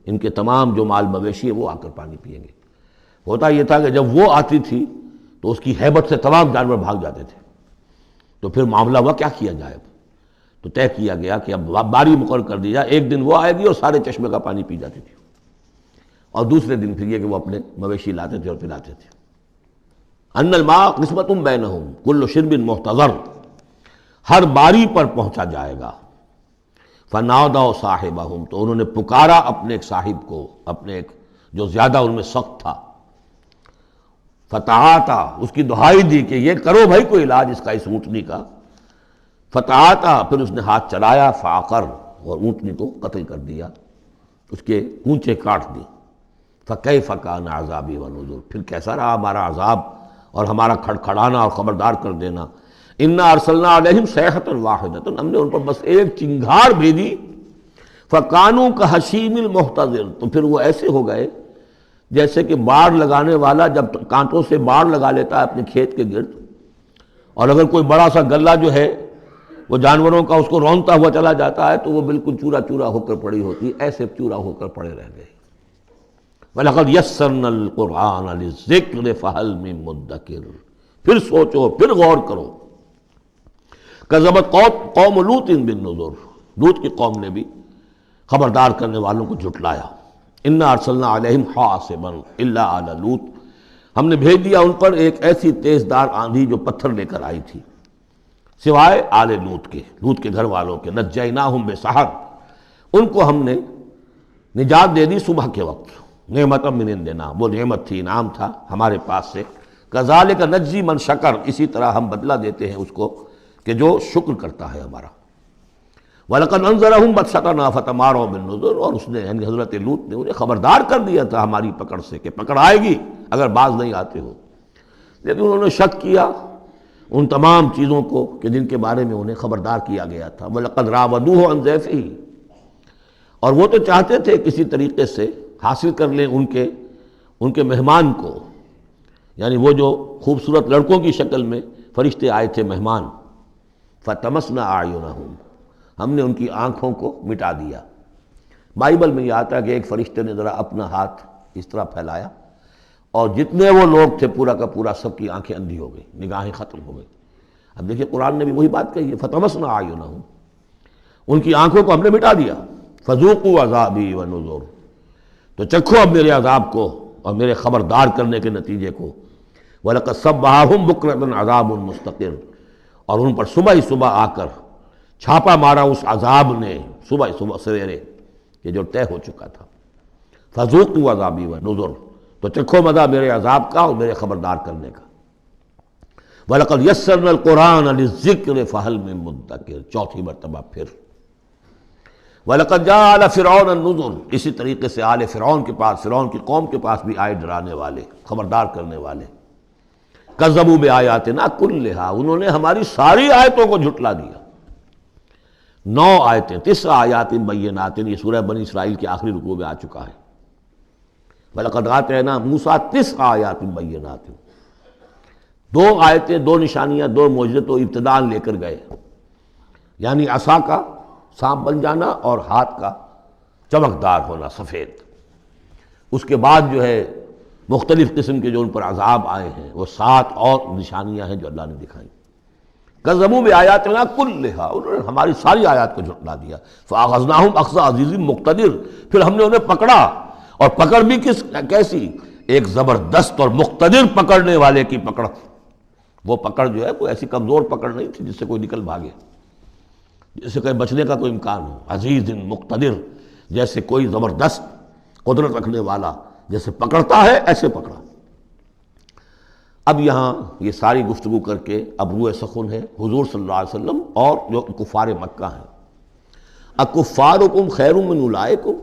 ان کے تمام جو مال مویشی ہے وہ آ کر پانی پئیں گے. ہوتا یہ تھا کہ جب وہ آتی تھی تو اس کی ہیبت سے تمام جانور بھاگ جاتے تھے. تو پھر معاملہ ہوا کیا کیا جائے. تو طے کیا گیا کہ اب باری مقرر کر دی جائے، ایک دن وہ آئے گی اور سارے چشمے کا پانی پی جاتی تھی، اور دوسرے دن پھر یہ کہ وہ اپنے مویشی لاتے تھے اور پلاتے تھے. ان الماء قسمۃ بینہم کل شرب محتضر. ہر باری پر پہنچا جائے گا. فنادوا صاحبہم، تو انہوں نے پکارا اپنے ایک صاحب کو، اپنے ایک جو زیادہ ان میں سخت تھا، فتعاتا، اس کی دہائی دی کہ یہ کرو بھائی کوئی علاج اس کا، اس اونٹنی کا۔ فتعاتا، پھر اس نے ہاتھ چلایا، فعقر، اور اونٹنی کو قتل کر دیا، اس کے کونچے کاٹ دی۔ فکیف کان عذابی ونذر، پھر کیسا رہا ہمارا عذاب اور ہمارا کھڑکھڑانا اور خبردار کر دینا۔ انا ارسلنا علیہم صیحۃ واحدۃ، ہم نے ان پر بس ایک چنگھاڑ بھیجی، فکانوا کحشیم المحتضر، تو پھر وہ ایسے ہو گئے جیسے کہ باڑ لگانے والا جب کانٹوں سے باڑ لگا لیتا ہے اپنے کھیت کے گرد، اور اگر کوئی بڑا سا غلہ جو ہے وہ جانوروں کا اس کو رونتا ہوا چلا جاتا ہے تو وہ بالکل چورا چورا ہو کر پڑی ہوتی ہے، ایسے چورا ہو کر پڑے رہ گئے۔ وَلَقَدْ يَسَّرْنَا الْقُرْآنَ لِلذِّكْرِ فَهَلْ مِن مُدَّكِرٍ، پھر سوچو، پھر غور کرو۔ كَذَّبَتْ قوم لوط بالنذر، لوط کی قوم نے بھی خبردار کرنے والوں کو جھٹلایا۔ انا ارسلنا علیہم حاصبا الا آل لوط، ہم نے بھیج دیا ان پر ایک ایسی تیز دار آندھی جو پتھر لے کر آئی تھی، سوائے آل لوط کے، لوط کے گھر والوں کے۔ نجیناہم بسحر، ان کو ہم نے نجات دے دی صبح کے وقت، نعمت من عندنا، وہ نعمت تھی، انعام تھا ہمارے پاس سے۔ کذالک نجزی من شکر، اسی طرح ہم بدلہ دیتے ہیں اس کو کہ جو شکر کرتا ہے ہمارا۔ وَلَقَدْ أَنذَرَهُمْ بَطْشَتَنَا فَتَمَارَوْا بِالنُّذُرِ، اور اس نے یعنی حضرت لوط نے انہیں خبردار کر دیا تھا ہماری پکڑ سے کہ پکڑ آئے گی اگر باز نہیں آتے ہو، لیکن انہوں نے شک کیا ان تمام چیزوں کو کہ جن کے بارے میں انہیں خبردار کیا گیا تھا۔ وَلَقَدْ رَاوَدُوهُ عَنْ ضَيْفِهِ، اور وہ تو چاہتے تھے کسی طریقے سے حاصل کر لیں ان کے مہمان کو، یعنی وہ جو خوبصورت لڑکوں کی شکل میں فرشتے آئے تھے مہمان۔ فَطَمَسْنَا أَعْيُنَهُمْ، ہم نے ان کی آنکھوں کو مٹا دیا۔ بائبل میں یہ آتا ہے کہ ایک فرشتے نے ذرا اپنا ہاتھ اس طرح پھیلایا اور جتنے وہ لوگ تھے پورا کا پورا سب کی آنکھیں اندھی ہو گئی، نگاہیں ختم ہو گئی۔ اب دیکھیے قرآن نے بھی وہی بات کہی ہے، فَطَمَسْنَا أَعْيُنَهُمْ، ان کی آنکھوں کو ہم نے مٹا دیا۔ فَذُوقُوا عَذَابِي وَنُذُرِ، تو چکھو اب میرے عذاب کو اور میرے خبردار کرنے کے نتیجے کو۔ وَلَقَدْ صَبَّحَهُمْ بُكْرَةً عَذَابٌ مُسْتَقِرٌ، اور ان پر صبح ہی صبح آ کر چھاپا مارا اس عذاب نے، صبح صبح سویرے، یہ جو طے ہو چکا تھا۔ فَذُوقُوا عَذَابِي وَنُذُرِ، تو چکھو مزہ میرے عذاب کا اور میرے خبردار کرنے کا۔ وَلَقَدْ يَسَّرْنَا الْقُرْآنَ لِلذِّكْرِ فَهَلْ مِن مُدَّكِرٍ، چوتھی مرتبہ پھر۔ وَلَقَدْ جَاءَ آلَ فِرْعَوْنَ النُّذُرُ، اسی طریقے سے آل فرعون کے پاس، فرعون کی قوم کے پاس بھی آئے ڈرانے والے، خبردار کرنے والے۔ کذبوا بآیاتنا کلھا، انہوں نے ہماری ساری آیتوں کو جھٹلا دیا۔ 9 آیتیں، 9 آیات بینات، یہ سورہ بنی اسرائیل کے آخری رکوع میں آ چکا ہے۔ وَلَقَدْ آتَيْنَا مُوسَىٰ 9 آیات بینات، 2 آیتیں، 2 نشانیاں، 2 معجزے تو ابتداءً لے کر گئے، یعنی عصا کا سانپ بن جانا اور ہاتھ کا چمکدار ہونا سفید۔ اس کے بعد جو ہے مختلف قسم کے جو ان پر عذاب آئے ہیں وہ 7 اور نشانیاں ہیں جو اللہ نے دکھائیں۔ کذبوا بآیاتنا کلھا، انہوں نے ہماری ساری آیات کو جھٹلا دیا۔ فأخذناہم اخذ عزیز مقتدر، پھر ہم نے انہیں پکڑا، اور پکڑ بھی کیسی، ایک زبردست اور مقتدر پکڑنے والے کی پکڑ۔ وہ پکڑ جو ہے کوئی ایسی کمزور پکڑ نہیں تھی جس سے کوئی نکل بھاگے، جس سے کہیں بچنے کا کوئی امکان ہو۔ عزیز مقتدر، جیسے کوئی زبردست قدرت رکھنے والا جیسے پکڑتا ہے ایسے پکڑا۔ اب یہاں یہ ساری گفتگو کر کے اب روئے سخن ہے حضور صلی اللہ علیہ وسلم اور جو کفار مکہ ہیں۔ اکفارکم خیر من اولئکم،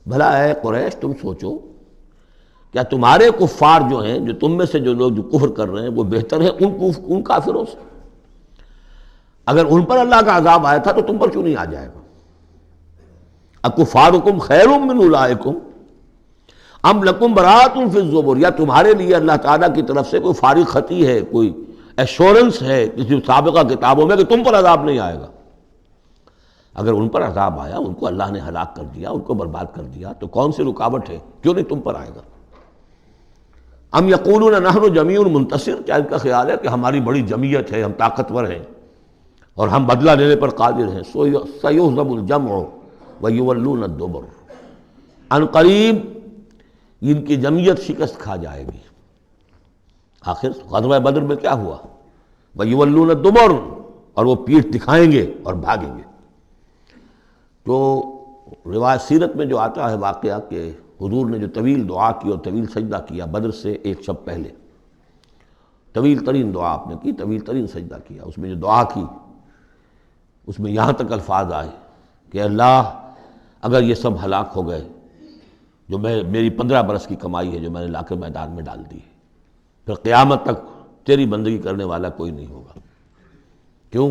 بھلا اے قریش تم سوچو کیا تمہارے کفار جو ہیں، جو تم میں سے جو لوگ جو کفر کر رہے ہیں، وہ بہتر ہیں ان کافروں سے؟ اگر ان پر اللہ کا عذاب آیا تھا تو تم پر کیوں نہیں آ جائے گا؟ اکفارکم خیر من اولئکم ام لکم براۃ فی الزبر، یا تمہارے لیے اللہ تعالیٰ کی طرف سے کوئی فارغ خطی ہے، کوئی ایشورنس ہے کسی سابقہ کتابوں میں کہ تم پر عذاب نہیں آئے گا؟ اگر ان پر عذاب آیا، ان کو اللہ نے ہلاک کر دیا، ان کو برباد کر دیا، تو کون سی رکاوٹ ہے؟ کیوں نہیں تم پر آئے گا؟ ام یقولون نحن جمیع منتصر، کیا ان کا خیال ہے کہ ہماری بڑی جمعیت ہے، ہم طاقتور ہیں اور ہم بدلہ لینے پر قادر ہیں؟ سیہزم الجمع ویولون الدبر، ان قریب ان کی جمعیت شکست کھا جائے گی۔ آخر غزوہ بدر میں کیا ہوا؟ وَيُوَلُّونَ الدُّبُرَ، اور وہ پیٹھ دکھائیں گے اور بھاگیں گے۔ تو روایت سیرت میں جو آتا ہے واقعہ کہ حضور نے جو طویل دعا کی اور طویل سجدہ کیا بدر سے ایک شب پہلے، طویل ترین دعا آپ نے کی، طویل ترین سجدہ کیا، اس میں جو دعا کی اس میں یہاں تک الفاظ آئے کہ اللہ اگر یہ سب ہلاک ہو گئے جو میری 15 برس کی کمائی ہے جو میں نے لا کے میدان میں ڈال دی ہے، پھر قیامت تک تیری بندگی کرنے والا کوئی نہیں ہوگا۔ کیوں؟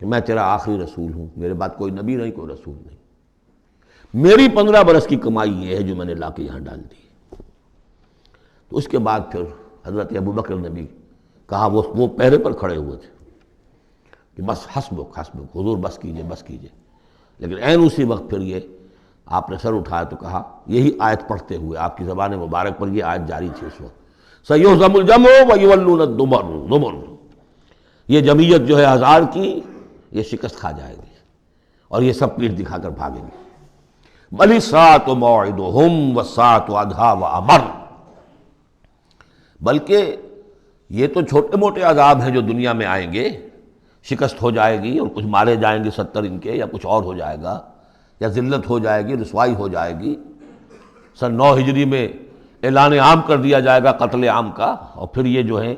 کہ میں تیرا آخری رسول ہوں، میرے بعد کوئی نبی نہیں، کوئی رسول نہیں، میری 15 برس کی کمائی یہ ہے جو میں نے لا کے یہاں ڈال دی۔ تو اس کے بعد پھر حضرت ابوبکر نے بھی کہا، وہ پہرے پر کھڑے ہوئے تھے کہ بس حسبک حسبک، حضور بس کیجئے بس کیجئے، لیکن عین اسی وقت پھر یہ آپ نے سر اٹھایا تو کہا، یہی آیت پڑھتے ہوئے آپ کی زبان مبارک پر یہ آیت جاری تھی اس وقت، سَيُهْزَمُ الْجَمْعُ وَيُوَلُّونَ الدُّبُرَ، یہ جمعیت جو ہے ہزار کی یہ شکست کھا جائے گی اور یہ سب پیٹھ دکھا کر بھاگیں گے۔ بَلِ السَّاعَةُ مَوْعِدُهُمْ وَالسَّاعَةُ أَدْهَىٰ وَأَمَرُّ، بلکہ یہ تو چھوٹے موٹے عذاب ہیں جو دنیا میں آئیں گے، شکست ہو جائے گی اور کچھ مارے جائیں گے 70 ان کے، یا کچھ اور ہو جائے گا، یا ذلت ہو جائے گی، رسوائی ہو جائے گی۔ سن 9 ہجری میں اعلان عام کر دیا جائے گا قتل عام کا، اور پھر یہ جو ہیں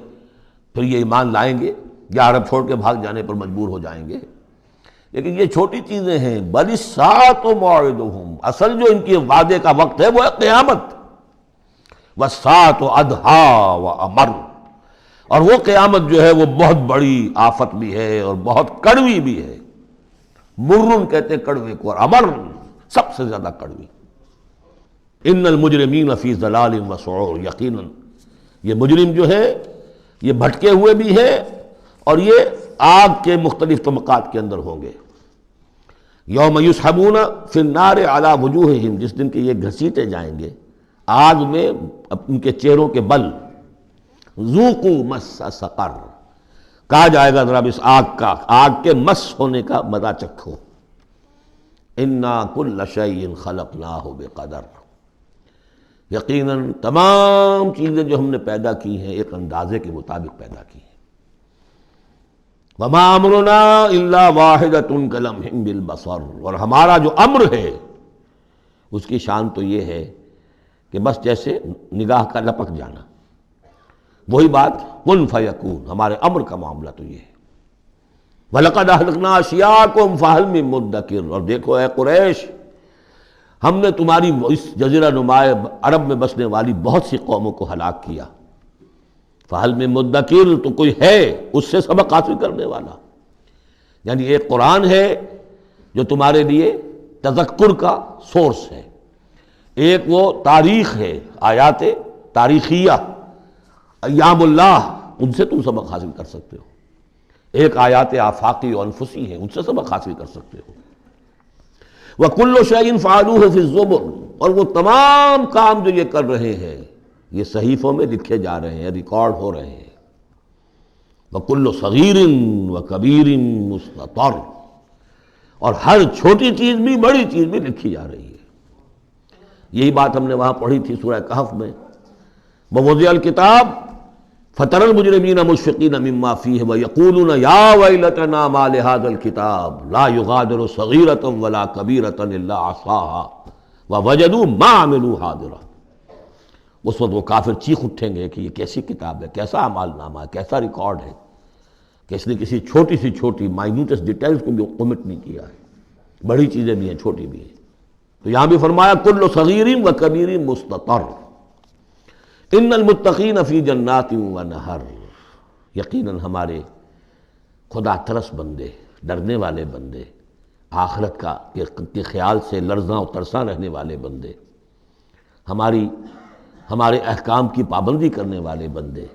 پھر یہ ایمان لائیں گے یا عرب چھوڑ کے بھاگ جانے پر مجبور ہو جائیں گے۔ لیکن یہ چھوٹی چیزیں ہیں، بَلِ السَّاعَةُ مَوْعِدُهُمْ، اصل جو ان کے وعدے کا وقت ہے وہ ہے قیامت، وَالسَّاعَةُ أَدْهَىٰ وَأَمَرُّ، اور وہ قیامت جو ہے وہ بہت بڑی آفت بھی ہے اور بہت کڑوی بھی ہے۔ مرن کہتے ہیں کڑوے کو، اور امر سب سے زیادہ کڑوی۔ ان المجرمین فی ضلال وسعور، یقیناً یہ مجرم جو ہے یہ بھٹکے ہوئے بھی ہیں اور یہ آگ کے مختلف طبقات کے اندر ہوں گے۔ یوم یسحبون فی النار علی وجوہہم، جس دن کہ یہ گھسیٹے جائیں گے آگ میں ان کے چہروں کے بل، ذوقوا مس سقر، کہا جائے گا ذرا اس آگ کے مس ہونے کا مزہ چکھو۔ انا کل شیء خلقناہ بقدر، یقیناً تمام چیزیں جو ہم نے پیدا کی ہیں ایک اندازے کے مطابق پیدا کی ہیں۔ وما امرنا الا واحدۃ کلمح بالبصر، اور ہمارا جو امر ہے اس کی شان تو یہ ہے کہ بس جیسے نگاہ کا لپک جانا، وہی بات کن فیکون، ہمارے امر کا معاملہ تو یہ ہے۔ وَلَقَدْ أَهْلَكْنَا أَشْيَاعَكُمْ فَهَلْ مِن مُدَّكِرٍ، اور دیکھو اے قریش، ہم نے تمہاری اس جزیرہ نما عرب میں بسنے والی بہت سی قوموں کو ہلاک کیا، فَهَلْ مِن مُدَّكِرٍ، تو کوئی ہے اس سے سبق حاصل کرنے والا۔ یعنی ایک قرآن ہے جو تمہارے لیے تذکر کا سورس ہے، ایک وہ تاریخ ہے، آیات تاریخیہ، ایام اللہ، ان سے تم سبق حاصل کر سکتے ہو۔ ایک آیات آفاقی و انفسی ہیں، ان سے سبق حاصل کر سکتے ہو۔ وَكُلُّ شَيْءٍ فَعَلُوهُ فِي الزُّبُرِ، اور وہ تمام کام جو یہ کر رہے ہیں یہ صحیفوں میں لکھے جا رہے ہیں، ریکارڈ ہو رہے ہیں۔ وَكُلُّ صَغِيرٍ وَكَبِيرٍ مُسْتَطَرٌ، اور ہر چھوٹی چیز بھی بڑی چیز بھی لکھی جا رہی ہے۔ یہی بات ہم نے وہاں پڑھی تھی سورہ کہف میں، وَوُضِعَ الْكِتَابُ فَتَرَى الْمُجْرِمِينَ مُشْفِقِينَ مِمَّا فِيهِ وَيَقُولُونَ يَا وَيْلَتَنَا مَا لِهَذَا الْكِتَابِ لَا يُغَادِرُ صَغِيرَةً وَلَا كَبِيرَةً إِلَّا أَحْصَاهَا وَوَجَدُوا مَا عَمِلُوا حَاضِرًا۔ اس وقت وہ کافر چیخ اٹھیں گے کہ یہ کیسی کتاب ہے، کیسا اعمال نامہ ہے، کیسا ریکارڈ ہے کہ اس نے کسی چھوٹی سی چھوٹی مائنیوٹس ڈیٹیلز کو بھی omit نہیں کیا ہے، بڑی چیزیں بھی ہیں چھوٹی بھی ہیں۔ تو یہاں بھی فرمایا کل صغیر و کبیر مستطر، ان المتقین فی جنات و نہر، یقیناً ہمارے خدا ترس بندے، ڈرنے والے بندے، آخرت کے خیال سے لرزاں و ترساں رہنے والے بندے، ہمارے احکام کی پابندی کرنے والے بندے،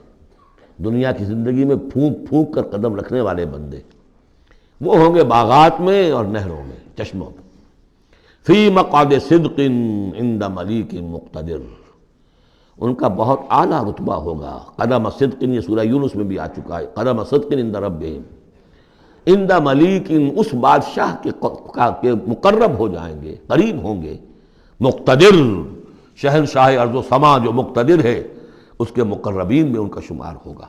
دنیا کی زندگی میں پھونک پھونک کر قدم رکھنے والے بندے، وہ ہوں گے باغات میں اور نہروں میں، چشموں میں۔ فی مقعد صدق عند ملیک مقتدر، ان کا بہت اعلیٰ رتبہ ہوگا۔ قدم صدق، یہ سورہ یونس میں بھی آ چکا ہے، قدم صدق عند ربہم، عند ملیک، اس بادشاہ کے مقرب ہو جائیں گے، قریب ہوں گے، مقتدر، شہنشاہ ارض و سما جو مقتدر ہے اس کے مقربین میں ان کا شمار ہوگا۔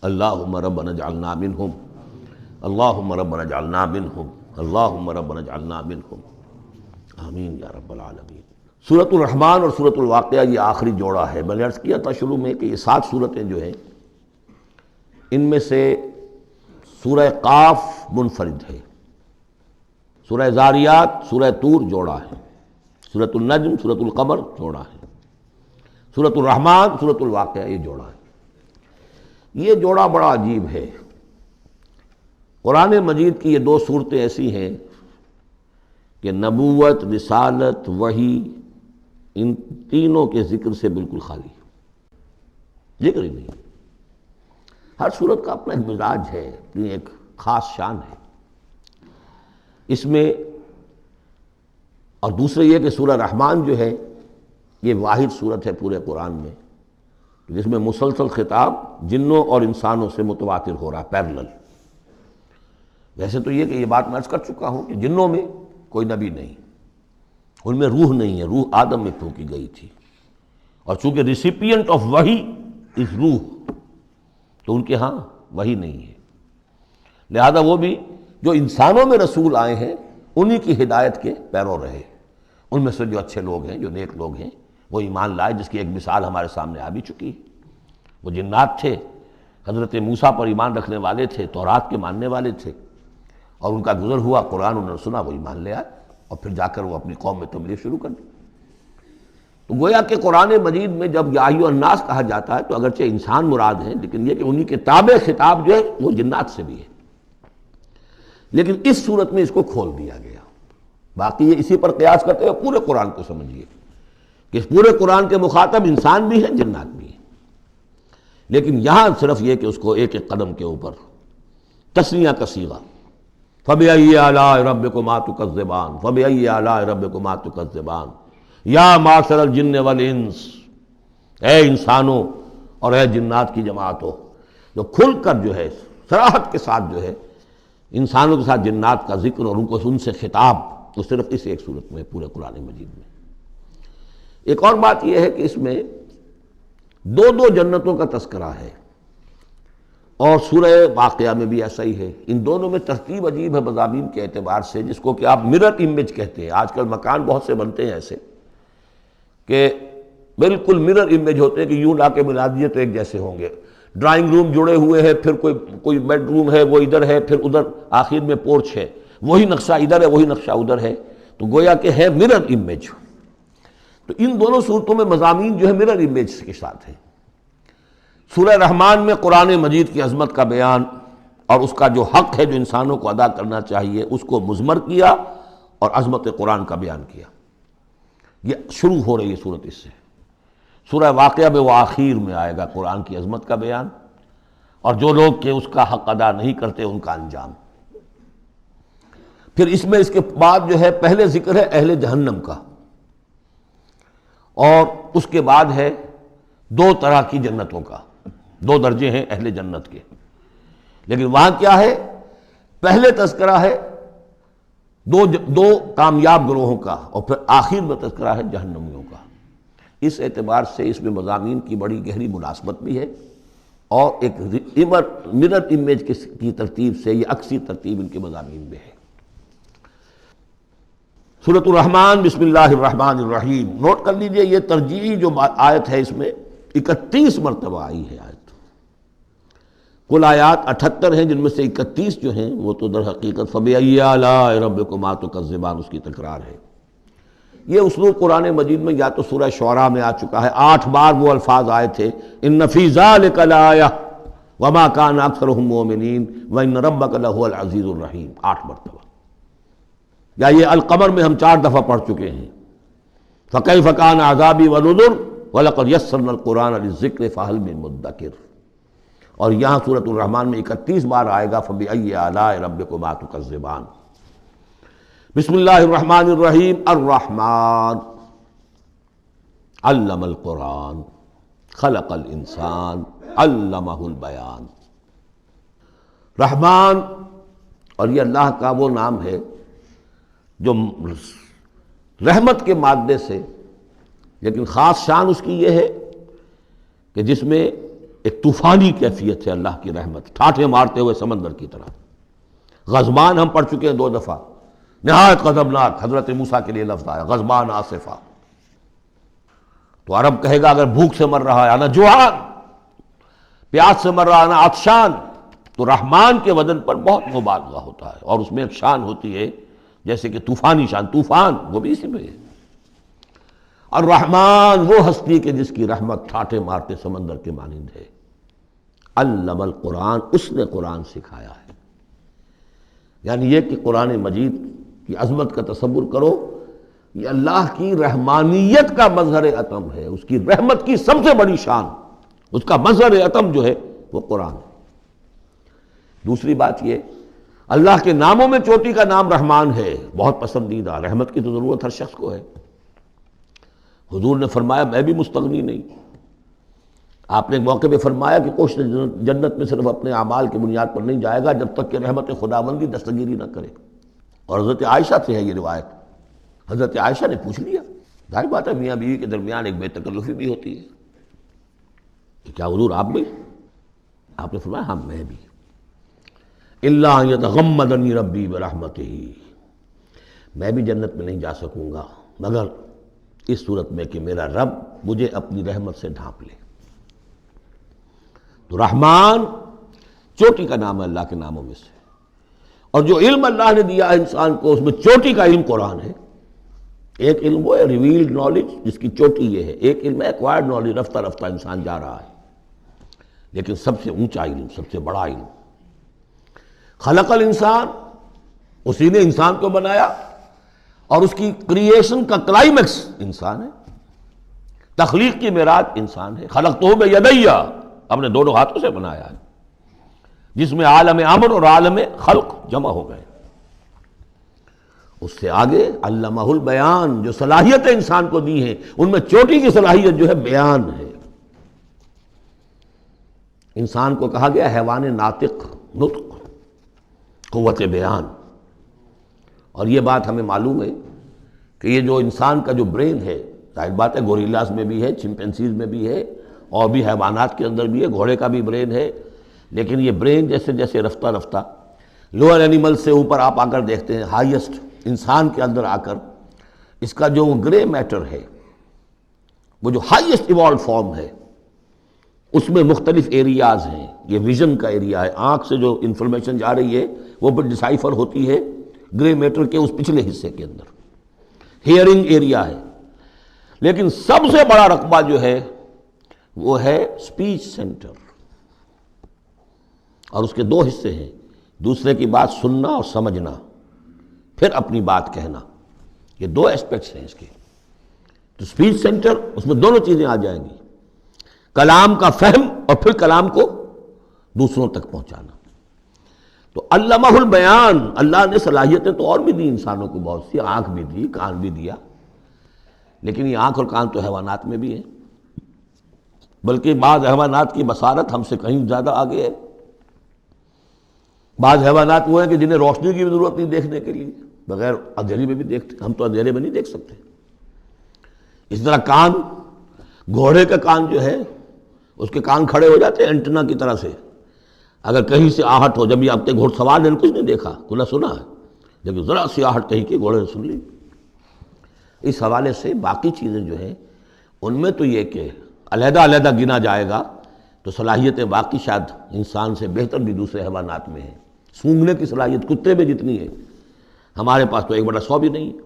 اللہم ربنا اجعلنا منہم، اللہم ربنا اجعلنا منہم۔ اللہم ربنا اجعلنا منہم، آمین یا رب العالمین۔ سورۃ الرحمن اور سورۃ الواقعہ یہ آخری جوڑا ہے۔ میں نے عرض کیا تھا شروع میں کہ یہ 7 صورتیں جو ہیں ان میں سے سورہ قاف منفرد ہے، سورہ زاریات، سورہ طور جوڑا ہے، سورۃ النجم، سورۃ القمر جوڑا ہے، سورۃ الرحمن، سورۃ الواقعہ یہ جوڑا ہے۔ یہ جوڑا بڑا عجیب ہے۔ قرآن مجید کی یہ 2 صورتیں ایسی ہیں کہ نبوت، رسالت، وحی، ان تینوں کے ذکر سے بالکل خالی، ذکر ہی نہیں۔ ہر صورت کا اپنا ایک مزاج ہے، اپنی ایک خاص شان ہے اس میں۔ اور دوسرے یہ کہ سورہ رحمان جو ہے یہ واحد صورت ہے پورے قرآن میں جس میں مسلسل خطاب جنوں اور انسانوں سے متواتر ہو رہا، پیرلل۔ ویسے تو یہ کہ یہ بات میں عرض کر چکا ہوں کہ جنوں میں کوئی نبی نہیں، ان میں روح نہیں ہے، روح آدم میں پھونکی گئی تھی، اور چونکہ ریسیپینٹ آف وحی از روح، تو ان کے ہاں وحی نہیں ہے، لہذا وہ بھی جو انسانوں میں رسول آئے ہیں انہی کی ہدایت کے پیرو رہے۔ ان میں سے جو اچھے لوگ ہیں، جو نیک لوگ ہیں، وہ ایمان لائے، جس کی ایک مثال ہمارے سامنے آ بھی چکی ہے۔ وہ جنات تھے، حضرت موسیٰ پر ایمان رکھنے والے تھے، تورات کے ماننے والے تھے، اور ان کا گزر ہوا، قرآن انہوں نے سنا، وہ ایمان لے آئے، اور پھر جا کر وہ اپنی قوم میں تبلیغ شروع کر دی۔ تو گویا کہ قرآن مجید میں جب یا ایھا الناس کہا جاتا ہے تو اگرچہ انسان مراد ہیں، لیکن یہ کہ انہی کے تابع خطاب جو ہے وہ جنات سے بھی ہے، لیکن اس صورت میں اس کو کھول دیا گیا۔ باقی یہ اسی پر قیاس کرتے ہوئے پورے قرآن کو سمجھیے کہ پورے قرآن کے مخاطب انسان بھی ہیں، جنات بھی ہیں، لیکن یہاں صرف یہ کہ اس کو ایک ایک قدم کے اوپر تثنیہ کا صیغہ، فَبِأَيِّ آلَاءِ رَبِّكُمَا تُكَذِّبَانِ فَبِأَيِّ آلَاءِ رَبِّكُمَا تُكَذِّبَانِ یا معشر الجن والانس، اے انسانوں اور اے جنات کی جماعتوں، جو کھل کر جو ہے صراحت کے ساتھ جو ہے انسانوں کے ساتھ جنات کا ذکر اور ان سے خطاب، تو صرف اس ایک صورت میں پورے قرآن مجید میں۔ ایک اور بات یہ ہے کہ اس میں 2 جنتوں کا تذکرہ ہے، اور سورہ واقعہ میں بھی ایسا ہی ہے۔ ان دونوں میں ترتیب عجیب ہے مضامین کے اعتبار سے، جس کو کہ آپ مرر امیج کہتے ہیں۔ آج کل مکان بہت سے بنتے ہیں ایسے کہ بالکل مرر امیج ہوتے ہیں کہ یوں لا کے ملا دیے تو ایک جیسے ہوں گے۔ ڈرائنگ روم جڑے ہوئے ہیں، پھر کوئی بیڈ روم ہے وہ ادھر ہے، پھر ادھر آخر میں پورچ ہے، وہی نقشہ ادھر ہے وہی نقشہ ادھر ہے، تو گویا کہ ہے مرر امیج۔ تو ان دونوں صورتوں میں مضامین جو ہے مرر امیج کے ساتھ ہیں۔ سورہ رحمان میں قرآن مجید کی عظمت کا بیان اور اس کا جو حق ہے جو انسانوں کو ادا کرنا چاہیے اس کو مضمر کیا، اور عظمت قرآن کا بیان کیا۔ یہ شروع ہو رہی ہے صورت اس سے۔ سورہ واقعہ میں وہ آخر میں آئے گا قرآن کی عظمت کا بیان، اور جو لوگ کہ اس کا حق ادا نہیں کرتے ان کا انجام۔ پھر اس میں اس کے بعد جو ہے پہلے ذکر ہے اہل جہنم کا، اور اس کے بعد ہے 2 طرح کی جنتوں کا، 2 درجے ہیں اہل جنت کے، لیکن وہاں کیا ہے؟ پہلے تذکرہ ہے دو کامیاب گروہوں کا، اور پھر آخر میں تذکرہ ہے جہنمیوں کا۔ اس اعتبار سے اس میں مضامین کی بڑی گہری مناسبت بھی ہے، اور ایک مرر امیج کی ترتیب سے یہ عکسی ترتیب ان کے مضامین میں ہے۔ سورۃ الرحمن، بسم اللہ الرحمن الرحیم۔ نوٹ کر لیجئے یہ ترجیحی جو آیت ہے اس میں 31 مرتبہ آئی ہے آیت۔ کل آیات 78 ہیں، جن میں سے 31 جو ہیں وہ تو در حقیقت فَبِأَيِّ آلَاءِ رَبِّكُمَا تُكَذِّبَانِ اس کی تکرار ہے۔ یہ اسلوب قرآن مجید میں یا تو سورہ شعراء میں آ چکا ہے، 8 بار وہ الفاظ آئے تھے، اِنَّ فِي ذَلِكَ لَآیَةً وَمَا كَانَ أَكْثَرُهُم مُؤْمِنِينَ وَإِنَّ رَبَّكَ لَهُوَ الْعَزِيزُ الرَّحِيمُ، 8 مرتبہ۔ یا یہ القمر میں ہم 4 دفعہ پڑھ چکے ہیں، فَكَيْفَ كَانَ عَذَابِي وَنُذُرِ وَلَقَدْ يَسَّرْنَا الْقُرْآنَ لِلذِّكْرِ فَهَلْ مِن مُدَّكِرٍ۔ اور یہاں سورۃ الرحمن میں 31 بار آئے گا فَبِأَيِّ آلَاءِ رَبِّكُمَا تُكَذِّبَانِ۔ بسم اللہ الرحمن الرحیم۔ الرحمن علم القرآن خلق الانسان علمہ البیان۔ رحمان، اور یہ اللہ کا وہ نام ہے جو رحمت کے مادے سے، لیکن خاص شان اس کی یہ ہے کہ جس میں ایک طوفانی کیفیت ہے اللہ کی رحمت، ٹھاٹھے مارتے ہوئے سمندر کی طرح۔ غضبان ہم پڑھ چکے ہیں 2 دفعہ، نہایت غضبناک حضرت موسیٰ کے لیے لفظ آیا غضبان آصفہ. تو عرب کہے گا اگر بھوک سے مر رہا ہے انا جوعان، پیاس سے مر رہا ہے انا عطشان، تو رحمان کے وزن پر بہت مبالغہ ہوتا ہے، اور اس میں ایک شان ہوتی ہے جیسے کہ طوفانی شان، طوفان وہ بھی اسی میں ہے. الرحمن وہ ہستی کہ جس کی رحمت ٹھاٹھے مارتے سمندر کے مانند ہے. علم القرآن، اس نے قرآن سکھایا ہے. یعنی یہ کہ قرآن مجید کی عظمت کا تصور کرو، یہ اللہ کی رحمانیت کا مظہر عتم ہے، اس کی رحمت کی سب سے بڑی شان، اس کا مظہر عتم جو ہے وہ قرآن ہے. دوسری بات یہ، اللہ کے ناموں میں چوٹی کا نام رحمان ہے، بہت پسندیدہ. رحمت کی تو ضرورت ہر شخص کو ہے. حضور نے فرمایا میں بھی مستغنی نہیں. آپ نے ایک موقع پہ فرمایا کہ کوشش جنت میں صرف اپنے اعمال کی بنیاد پر نہیں جائے گا جب تک کہ رحمت خداوندی دستگیری نہ کرے. اور حضرت عائشہ سے ہے یہ روایت. حضرت عائشہ نے پوچھ لیا، ظاہر بات ہے میاں بیوی کے درمیان ایک بے تکلفی بھی ہوتی ہے کہ کیا حضور آپ بھی؟ آپ نے فرمایا ہاں میں بھی. الا ان یتغمدنی ربی برحمتہ، میں بھی جنت میں نہیں جا سکوں گا مگر اس صورت میں کہ میرا رب مجھے اپنی رحمت سے ڈھانپ لے. تو رحمان چوٹی کا نام ہے اللہ کے ناموں میں سے. اور جو علم اللہ نے دیا ہے انسان کو، اس میں چوٹی کا علم قرآن ہے. ایک علم وہ ہے ریویلڈ نالج جس کی چوٹی یہ ہے، ایک علم ہے ایکوائرڈ نالج، رفتہ رفتہ انسان جا رہا ہے. لیکن سب سے اونچا علم، سب سے بڑا علم خلق الانسان، اسی نے انسان کو بنایا، اور اس کی کریشن کا کلائمیکس انسان ہے. تخلیق کی معراج انسان ہے. خلقتہ بیدی، اپنے دونوں ہاتھوں سے بنایا ہے، جس میں عالم امر اور عالم خلق جمع ہو گئے. اس سے آگے علمہ البیان، جو صلاحیتیں انسان کو دی ہیں ان میں چوٹی کی صلاحیت جو ہے بیان ہے. انسان کو کہا گیا حیوان ناطق، نطق، قوت بیان. اور یہ بات ہمیں معلوم ہے کہ یہ جو انسان کا جو برین ہے، ظاہر بات ہے گوریلاز میں بھی ہے، چمپینزیز میں بھی ہے، اور بھی حیوانات کے اندر بھی ہے، گھوڑے کا بھی برین ہے. لیکن یہ برین جیسے جیسے رفتہ رفتہ لوئر اینیمل سے اوپر آپ آ کر دیکھتے ہیں، ہائیسٹ انسان کے اندر آ کر اس کا جو گرے میٹر ہے، وہ جو ہائیسٹ ایوالوڈ فارم ہے، اس میں مختلف ایریاز ہیں. یہ ویژن کا ایریا ہے، آنکھ سے جو انفارمیشن جا رہی ہے وہ پھر ڈسائفر ہوتی ہے گرے میٹر کے اس پچھلے حصے کے اندر. ہیئرنگ ایریا ہے. لیکن سب سے بڑا رقبہ جو ہے وہ ہے سپیچ سینٹر، اور اس کے 2 حصے ہیں، دوسرے کی بات سننا اور سمجھنا، پھر اپنی بات کہنا. یہ 2 ایسپیکٹس ہیں اس کے. تو سپیچ سینٹر، اس میں دونوں چیزیں آ جائیں گی، کلام کا فہم اور پھر کلام کو دوسروں تک پہنچانا. تو علمہ البیان، اللہ نے صلاحیتیں تو اور بھی دی انسانوں کو بہت سی، آنکھ بھی دی، کان بھی دیا. لیکن یہ آنکھ اور کان تو حیوانات میں بھی ہے، بلکہ بعض حیوانات کی بصارت ہم سے کہیں زیادہ آگے ہے. بعض حیوانات وہ ہیں کہ جنہیں روشنی کی بھی ضرورت نہیں دیکھنے کے لیے، بغیر اندھیرے میں بھی دیکھتے، ہم تو اندھیرے میں نہیں دیکھ سکتے. اس طرح کان، گھوڑے کا کان جو ہے اس کے کان کھڑے ہو جاتے ہیں اینٹنا کی طرح سے. اگر کہیں سے آہٹ ہو، جب یہ اب تک گھوڑ سوار نے کچھ نہیں دیکھا، کھلا سنا ہے، جب ذرا سی آہٹ کہیں کی گھوڑے نے سن لی. اس حوالے سے باقی چیزیں جو ہیں ان میں تو یہ کہ علیحدہ علیحدہ گنا جائے گا تو صلاحیتیں باقی شاید انسان سے بہتر بھی دوسرے حیوانات میں ہیں. سونگھنے کی صلاحیت کتے میں جتنی ہے ہمارے پاس تو 1/100 بھی نہیں ہے.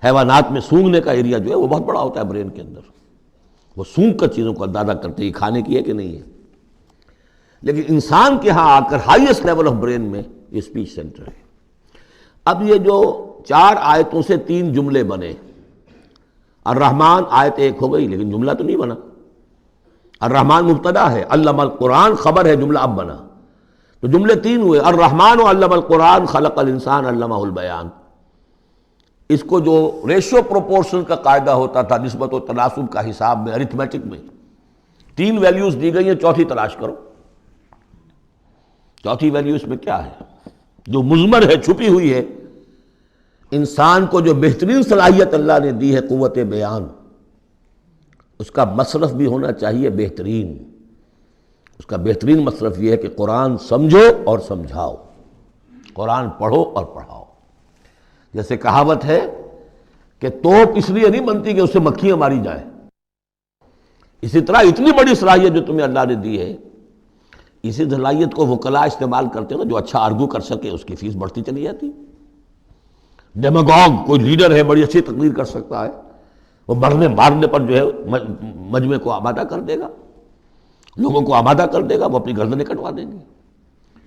حیوانات میں سونگھنے کا ایریا جو ہے وہ بہت بڑا ہوتا ہے برین کے اندر، وہ سونگ کر چیزوں کو اندازہ کرتے ہیں کھانے کی ہے کہ نہیں ہے. لیکن انسان کے ہاں آ کر ہائیسٹ لیول آف برین میں یہ اسپیچ سینٹر ہے. اب یہ جو 4 آیتوں سے 3 جملے بنے، الرحمن آیت 1 ہو گئی لیکن جملہ تو نہیں بنا. الرحمن مبتدا ہے، علم القرآن خبر ہے، جملہ اب بنا. تو جملے 3 ہوئے، الرحمن علم القرآن خلق الانسان علمہ البیان. اس کو جو ریشو پروپورشن کا قاعدہ ہوتا تھا نسبت و تناسب کا حساب میں، ارتھمیٹک میں 3 ویلیوز دی گئی ہیں، چوتھی تلاش کرو. چوتھی ویلیو اس میں کیا ہے جو مضمر ہے، چھپی ہوئی ہے. انسان کو جو بہترین صلاحیت اللہ نے دی ہے قوت بیان، اس کا مصرف بھی ہونا چاہیے بہترین. اس کا بہترین مصرف یہ ہے کہ قرآن سمجھو اور سمجھاؤ. قرآن پڑھو اور پڑھاؤ۔ جیسے کہاوت ہے کہ توپ اس لیے نہیں بنتی کہ اس سے مکھیاں ماری جائیں، اسی طرح اتنی بڑی صلاحیت جو تمہیں اللہ نے دی ہے، اسی صلاحیت کو وکلاء استعمال کرتے ہیں، جو اچھا آرگو کر سکے اس کی فیس بڑھتی چلی جاتی۔ ڈیماگوگ کوئی لیڈر ہے، بڑی اچھی تقریر کر سکتا ہے، وہ مرنے مارنے پر جو ہے مجمع کو آمادہ کر دے گا، لوگوں کو آمادہ کر دے گا، وہ اپنی گردنیں کٹوا دیں گے،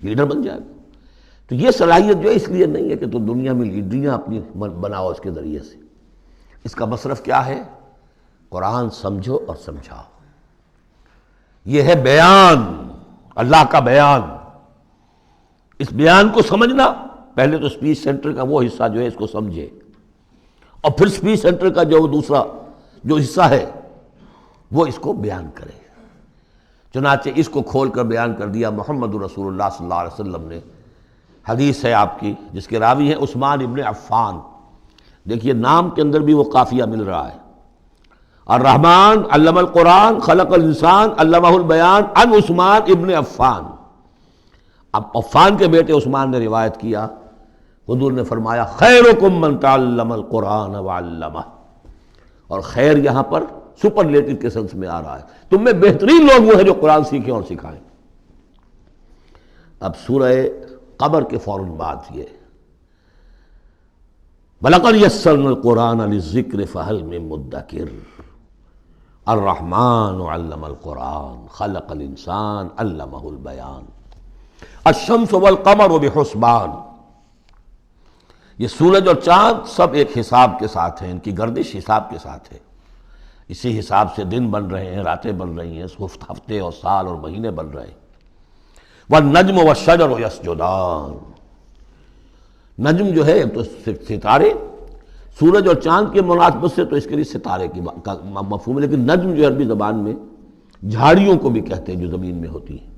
لیڈر بن جائے گا۔ تو یہ صلاحیت جو ہے اس لیے نہیں ہے کہ تو دنیا میں لیڈریاں اپنی بناؤ اس کے ذریعے سے، اس کا مصرف کیا ہے؟ قرآن سمجھو اور سمجھاؤ۔ یہ ہے بیان، اللہ کا بیان۔ اس بیان کو سمجھنا، پہلے تو اسپیچ سینٹر کا وہ حصہ جو ہے اس کو سمجھے، اور پھر اسپیچ سینٹر کا جو دوسرا جو حصہ ہے وہ اس کو بیان کرے۔ چنانچہ اس کو کھول کر بیان کر دیا محمد رسول اللہ صلی اللہ علیہ وسلم نے۔ حدیث ہے آپ کی جس کے راوی ہیں عثمان ابن عفان۔ دیکھیے نام کے اندر بھی وہ قافیہ مل رہا ہے، الرحمن علم القرآن خلق الانسان علمہ البیان عن عثمان ابن عفان۔ اب عفان کے بیٹے عثمان نے روایت کیا، حضور نے فرمایا خیرکم من تعلم القرآن وعلمہ، اور خیر یہاں پر سپرلیٹو کے سنس میں آ رہا ہے، تم میں بہترین لوگ وہ ہیں جو قرآن سیکھیں اور سکھائیں۔ اب سورہ قمر کے فوراً بعد یہ وَلَقَدْ يَسَّرْنَا الْقُرْآنَ لِلذِّكْرِ فَهَلْ مِن مُدَّكِرٍ الرحمن علم القرآن خلق الانسان علمہ البیان الشمس والقمر بحسبان۔ یہ سورج اور چاند سب ایک حساب کے ساتھ ہیں، ان کی گردش حساب کے ساتھ ہے، اسی حساب سے دن بن رہے ہیں، راتیں بن رہی ہیں، ہفتے اور سال اور مہینے بن رہے ہیں۔ والنجم والشجر یسجدان، نجم جو ہے ایک تو ستارے، سورج اور چاند کے مناسبت سے تو اس کے لیے ستارے کی مفہوم ہے، لیکن نجم جو عربی زبان میں جھاڑیوں کو بھی کہتے ہیں جو زمین میں ہوتی ہیں،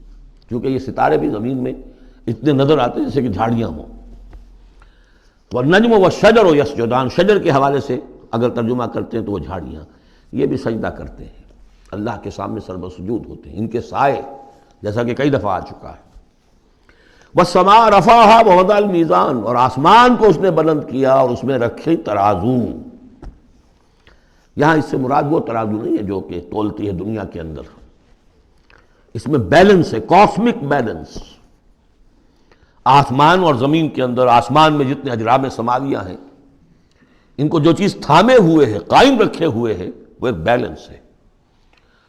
کیونکہ یہ ستارے بھی زمین میں اتنے نظر آتے ہیں جیسے کہ جھاڑیاں ہوں۔ والنجم والشجر یسجدان، شجر کے حوالے سے اگر ترجمہ کرتے ہیں تو وہ جھاڑیاں، یہ بھی سجدہ کرتے ہیں، اللہ کے سامنے سربسجود ہوتے ہیں، ان کے سائے، جیسا کہ کئی دفعہ آ چکا ہے۔ والسماء رفعها ووضع الميزان، اور آسمان کو اس نے بلند کیا اور اس میں رکھے ترازو۔ یہاں اس سے مراد وہ ترازو نہیں ہے جو کہ تولتی ہے دنیا کے اندر، اس میں بیلنس ہے، کاسمک بیلنس۔ آسمان اور زمین کے اندر، آسمان میں جتنے اجرام سماویہ ہیں، ان کو جو چیز تھامے ہوئے ہے، قائم رکھے ہوئے ہے، وہ ایک بیلنس ہے۔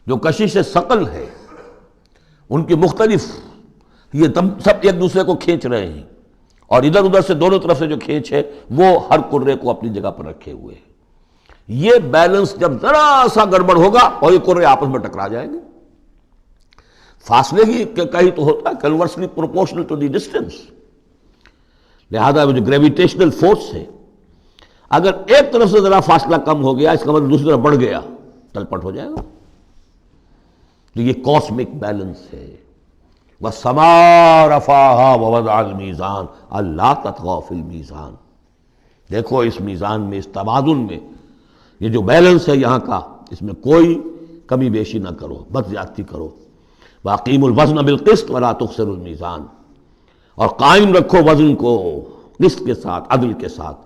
جو کشش ثقل ہے، ان کی مختلف، یہ سب ایک دوسرے کو کھینچ رہے ہیں، اور ادھر ادھر سے دونوں طرف سے جو کھینچ ہے وہ ہر کرے کو اپنی جگہ پر رکھے ہوئے ہیں۔ یہ بیلنس جب ذرا سا گڑبڑ ہوگا اور یہ کرے آپس میں ٹکرا جائیں گے، فاصلے ہی کہیں تو ہوتا ہے conversely proportional to the distance, لہذا وہ جو گریویٹیشنل فورس ہے، اگر ایک طرف سے ذرا فاصلہ کم ہو گیا اس کا مطلب دوسری طرف بڑھ گیا، تلپٹ ہو جائے گا۔ تو یہ کاسمک بیلنس ہے۔ وَالسَّمَاءَ رَفَعَهَا وَوَضَعَ الْمِيزَانَ أَلَّا تَطْغَوْا فِي الْمِيزَانِ، دیکھو اس میزان میں، اس توازن میں، یہ جو بیلنس ہے یہاں کا، اس میں کوئی کمی بیشی نہ کرو، بد زیادتی کرو۔ وَأَقِيمُوا الْوَزْنَ بِالْقِسْطِ وَلَا تُخْسِرُوا الْمِيزَانَ، اور قائم رکھو وزن کو قسط کے ساتھ، عدل کے ساتھ،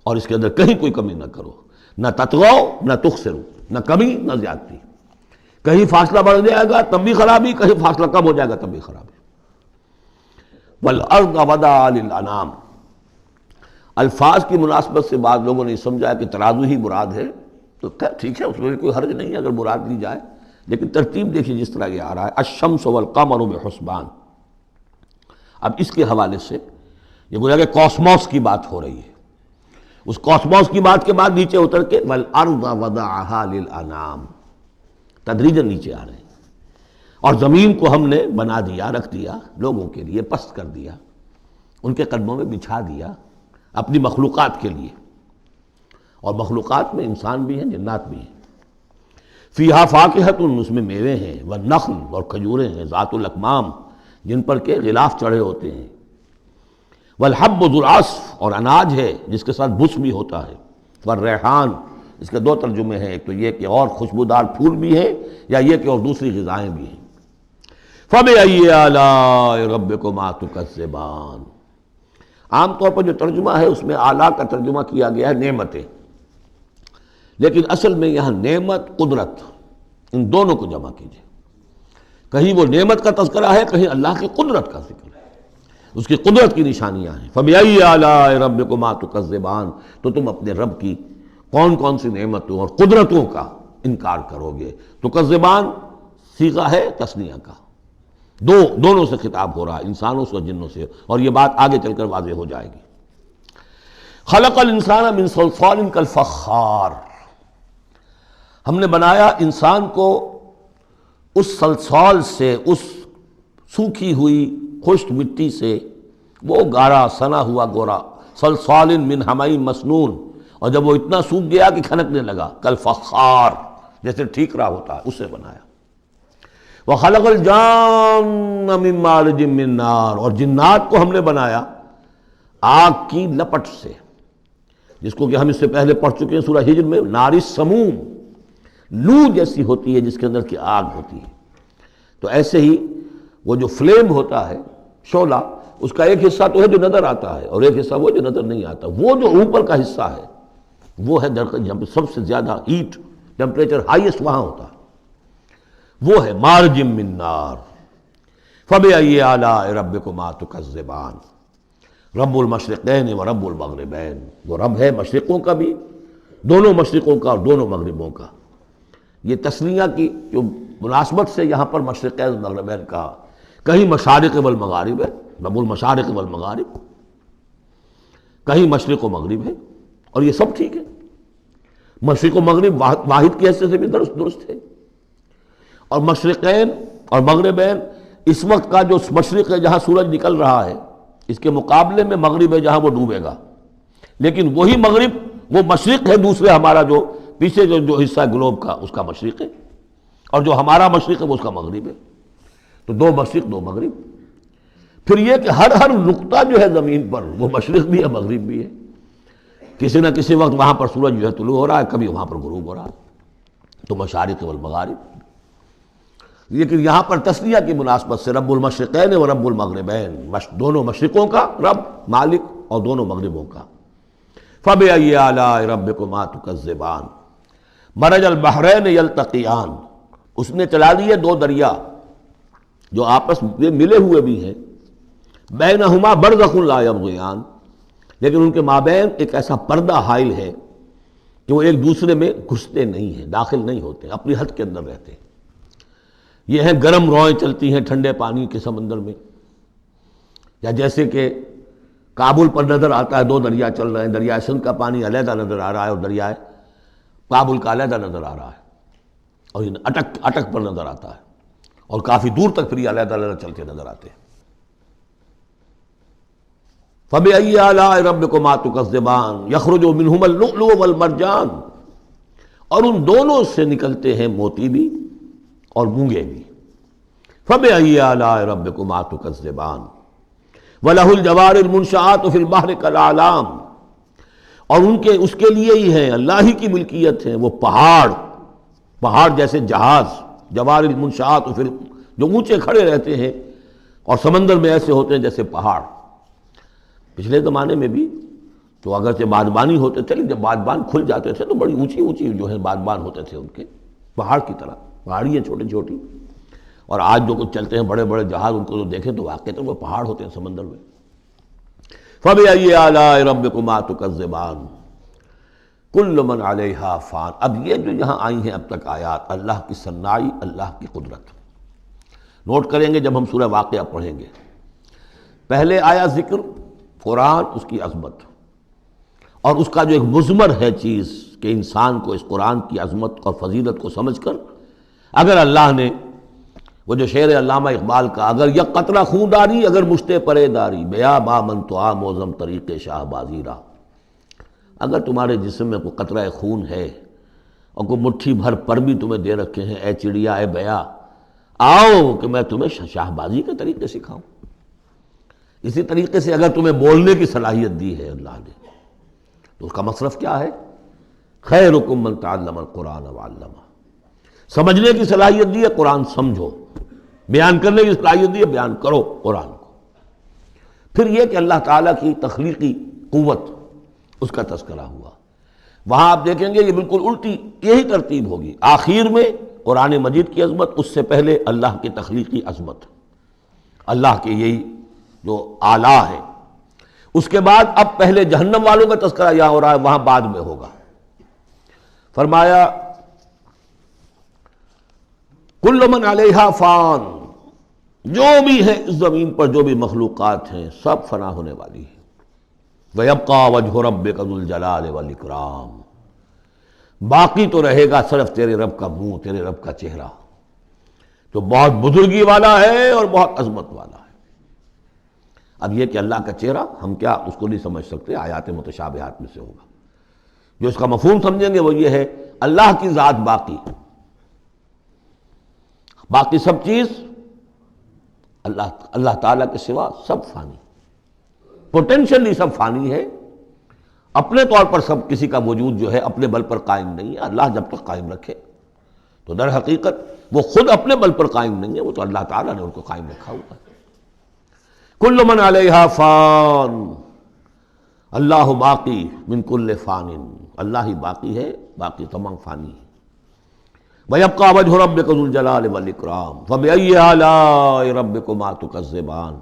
اور اس کے اندر کہیں کوئی کمی نہ کرو، نہ تطغوا نہ تخسروا، نہ کمی نہ زیادتی۔ کہیں فاصلہ بڑھ جائے گا تب بھی خرابی، کہیں فاصلہ کم ہو جائے گا تب بھی خرابی۔ وَالْأَرْضَ وَضَعَهَا لِلْأَنَامِ، الفاظ کی مناسبت سے بعض لوگوں نے سمجھا کہ ترازو ہی مراد ہے، تو ٹھیک ہے، اس میں کوئی حرج نہیں ہے اگر مراد لی جائے، لیکن ترتیب دیکھیے جس طرح یہ آ رہا ہے الشمس والقمر بحسبان۔ اب اس کے حوالے سے یہ گویا کہ کاسموس کی بات ہو رہی ہے، اس کاسموس کی بات کے بعد نیچے اتر کے وَالْأَرْضَ وَضَعَهَا لِلْأَنَامِ، تدریجاً نیچے آ رہے ہیں، اور زمین کو ہم نے بنا دیا، رکھ دیا لوگوں کے لیے، پست کر دیا، ان کے قدموں میں بچھا دیا اپنی مخلوقات کے لیے، اور مخلوقات میں انسان بھی ہیں، جنات بھی ہیں۔ فیہا فاکہۃ، اس میں میوے ہیں، والنخل، اور کھجوریں ہیں، ذات الاکمام، جن پر کے غلاف چڑھے ہوتے ہیں، والحب ذو العصف، اور اناج ہے جس کے ساتھ بس بھی ہوتا ہے، والریحان، اس کے دو ترجمے ہیں، ایک تو یہ کہ اور خوشبودار پھول بھی ہیں، یا یہ کہ اور دوسری غذائیں بھی ہیں۔ فَبِأَيِّ آلَاءِ رَبِّكُمَا تُكَذِّبَانِ، عام طور پر جو ترجمہ ہے اس میں اعلیٰ کا ترجمہ کیا گیا ہے نعمتیں، لیکن اصل میں یہاں نعمت قدرت ان دونوں کو جمع کیجیے. کہیں وہ نعمت کا تذکرہ ہے، کہیں اللہ کی قدرت کا ذکر ہے، اس کی قدرت کی نشانیاں ہیں. فَبِأَيِّ آلَاءِ رَبِّكُمَا تُكَذِّبَانِ، تو تم اپنے رب کی کون کون سی نعمتوں اور قدرتوں کا انکار کرو گے. تکذبان صیغہ ہے تثنیہ کا، دونوں سے خطاب ہو رہا ہے، انسانوں سے اور جنوں سے، اور یہ بات آگے چل کر واضح ہو جائے گی. خلق الانسان من صلصال کالفخار، ہم نے بنایا انسان کو اس صلصال سے، اس سوکھی ہوئی خشک مٹی سے، وہ گارا سنا ہوا گورا، صلصال من حمئی مسنون، اور جب وہ اتنا سوکھ گیا کہ کھنکنے لگا، کالفخار جیسے ٹھیکرا ہوتا ہے اسے بنایا. وَخَلَقَ الْجَانَّ مِن مَّارِجٍ مِّن نَّارٍ، اور جنات کو ہم نے بنایا آگ کی لپٹ سے، جس کو کہ ہم اس سے پہلے پڑھ چکے ہیں سورہ ہجر میں، نار السموم، لو جیسی ہوتی ہے جس کے اندر کی آگ ہوتی ہے. تو ایسے ہی وہ جو فلیم ہوتا ہے، شعلہ، اس کا ایک حصہ تو ہے جو نظر آتا ہے اور ایک حصہ وہ جو نظر نہیں آتا. وہ جو اوپر کا حصہ ہے وہ ہے جہاں پہ سب سے زیادہ ہیٹ ٹیمپریچر ہائیسٹ وہاں ہوتا ہے، وہ ہے مارج من نار. فَبِأَيِّ آلَاءِ رَبِّكُمَا تُكَذِّبَانِ، رب المشرقین و رب المغربین، وہ رب ہے مشرقوں کا بھی، دونوں مشرقوں کا اور دونوں مغربوں کا. یہ تسنیہ کی جو مناسبت سے یہاں پر مشرقین و مغربین کا، کہیں مشارق والمغارب ہے، رب المشارق والمغارب، کہیں مشرق و مغرب ہے، اور یہ سب ٹھیک ہے. مشرق و مغرب واحد کی حیثیت سے بھی درست ہے. اور مشرقین اور مغربین، اس وقت کا جو مشرق ہے جہاں سورج نکل رہا ہے، اس کے مقابلے میں مغرب ہے جہاں وہ ڈوبے گا. لیکن وہی مغرب وہ مشرق ہے دوسرے، ہمارا جو پیچھے جو حصہ ہے گلوب کا اس کا مشرق ہے، اور جو ہمارا مشرق ہے وہ اس کا مغرب ہے. تو دو مشرق دو مغرب. پھر یہ کہ ہر نقطہ جو ہے زمین پر وہ مشرق بھی ہے مغرب بھی ہے. کسی نہ کسی وقت وہاں پر سورج جو ہے طلوع ہو رہا ہے، کبھی وہاں پر غروب ہو رہا ہے. تو مشارق والمغارب. لیکن یہاں پر تسنیہ کی مناسبت سے رب المشرقین و رب المغربین، دونوں مشرقوں کا رب مالک اور دونوں مغربوں کا. فَبِأَيِّ آلَاءِ رَبِّكُمَا تُكَذِّبَانِ مَرَجَ الْبَحْرَيْنِ يَلْتَقِيَانِ، اس نے چلا دیے دو دریا جو آپس میں ملے ہوئے بھی ہیں، بَيْنَهُمَا بَرْزَخٌ لَا يَبْغِيَانِ، لیکن ان کے مابین ایک ایسا پردہ حائل ہے کہ وہ ایک دوسرے میں گھستے نہیں ہیں، داخل نہیں ہوتے، اپنی حد کے اندر رہتے ہیں. یہ ہیں گرم روئیں چلتی ہیں ٹھنڈے پانی کے سمندر میں، یا جیسے کہ کابل پر نظر آتا ہے دو دریا چل رہے ہیں، دریائے سندھ کا پانی علیحدہ نظر آ رہا ہے اور دریائے کابل کا علیحدہ نظر آ رہا ہے، اور یہ اٹک پر نظر آتا ہے، اور کافی دور تک پھر یہ علیحدہ علیحدہ چلتے نظر آتے ہیں. فَبِأَيِّ آلَاءِ رَبِّكُمَا تُكَذِّبَانِ يَخْرُجُ مِنْهُمَا اللُّؤْلُؤُ وَالْمَرْجَانُ، اور ان دونوں سے نکلتے ہیں موتی بھی اور مونگے بھی. فَبِأَيِّ آلَاءِ رَبِّكُمَا تُكَذِّبَانِ وَلَهُ الْجَوَارِ الْمُنشَآتُ فِي الْبَحْرِ كَالْأَعْلَامِ، اور اس کے لیے ہی ہیں، اللہ ہی کی ملکیت ہے وہ پہاڑ جیسے جہاز، جوار المنشآت جو اونچے کھڑے رہتے ہیں اور سمندر میں ایسے ہوتے ہیں جیسے پہاڑ. پچھلے زمانے میں بھی تو اگرچہ بادبانی ہوتے تھے، لیکن جب بادبان کھل جاتے تھے تو بڑی اونچی جو ہے بادبان ہوتے تھے ان کے، پہاڑ کی طرح، پہاڑیاں چھوٹی چھوٹی. اور آج جو کچھ چلتے ہیں بڑے بڑے جہاز، ان کو جو دیکھیں تو واقعی تو وہ پہاڑ ہوتے ہیں سمندر میں. فَبِأَيِّ آلَاءِ رَبِّكُمَا تُكَذِّبَانِ كُلُّ مَنْ عَلَيْهَا فَانٍ. اب یہ جو یہاں آئی ہیں اب تک آیات، اللہ کی صنائی، اللہ کی قدرت نوٹ کریں گے جب ہم سورہ واقعہ پڑھیں گے. پہلے آیا ذکر قرآن، اس کی عظمت، اور اس کا جو ایک مضمر ہے چیز کہ انسان کو اس قرآن کی عظمت اور فضیلت کو سمجھ کر، اگر اللہ نے وہ جو شعر علامہ اقبال کا، اگر یک قطرہ خون داری اگر مشتے پرے داری، بیا با من تو آ موزم طریق شاہ بازی را، اگر تمہارے جسم میں کوئی قطرہ خون ہے اور کوئی مٹھی بھر پر بھی تمہیں دے رکھے ہیں، اے چڑیا اے بیا، آؤ کہ میں تمہیں شاہ بازی کے طریقے سکھاؤں. اسی طریقے سے اگر تمہیں بولنے کی صلاحیت دی ہے اللہ نے، تو اس کا مصرف کیا ہے؟ خیرکم من تعلم القرآن وعلمہ. سمجھنے کی صلاحیت دی ہے، قرآن سمجھو. بیان کرنے کی صلاحیت دی ہے، بیان کرو قرآن کو. پھر یہ کہ اللہ تعالیٰ کی تخلیقی قوت اس کا تذکرہ ہوا. وہاں آپ دیکھیں گے یہ بالکل الٹی یہی ترتیب ہوگی. آخر میں قرآن مجید کی عظمت، اس سے پہلے اللہ کی تخلیقی عظمت، اللہ کے یہی جو اعلیٰ ہے. اس کے بعد اب پہلے جہنم والوں کا تذکرہ یہاں ہو رہا ہے، وہاں بعد میں ہوگا. فرمایا کل من علیہا فان، جو بھی ہے اس زمین پر جو بھی مخلوقات ہیں سب فنا ہونے والی ہے. وَيَبْقَى وَجْهُ رَبِّكَ ذُو الْجَلَالِ وَالْإِكْرَامِ، باقی تو رہے گا صرف تیرے رب کا منہ، تیرے رب کا چہرہ جو بہت بزرگی والا ہے اور بہت عظمت والا ہے. اب یہ کہ اللہ کا چہرہ ہم کیا اس کو نہیں سمجھ سکتے، آیات متشابہات میں سے ہوگا. جو اس کا مفہوم سمجھیں گے وہ یہ ہے اللہ کی ذات باقی، باقی سب چیز اللہ تعالیٰ کے سوا سب فانی، پوٹینشلی سب فانی ہے. اپنے طور پر سب کسی کا وجود جو ہے اپنے بل پر قائم نہیں ہے. اللہ جب تک قائم رکھے تو در حقیقت وہ خود اپنے بل پر قائم نہیں ہے، وہ تو اللہ تعالیٰ نے ان کو قائم رکھا ہوا ہے. کل من علیہا فان، اللہ باقی من کل فان، اللہ ہی باقی ہے، باقی تمام فانی ہے. وَيَبْقَى وَجْهُ رَبِّكَ ذُو الْجَلَالِ وَالْإِكْرَامِ فَبِأَيِّ آلَاءِ رَبِّكُمَا تُكَذِّبَانِ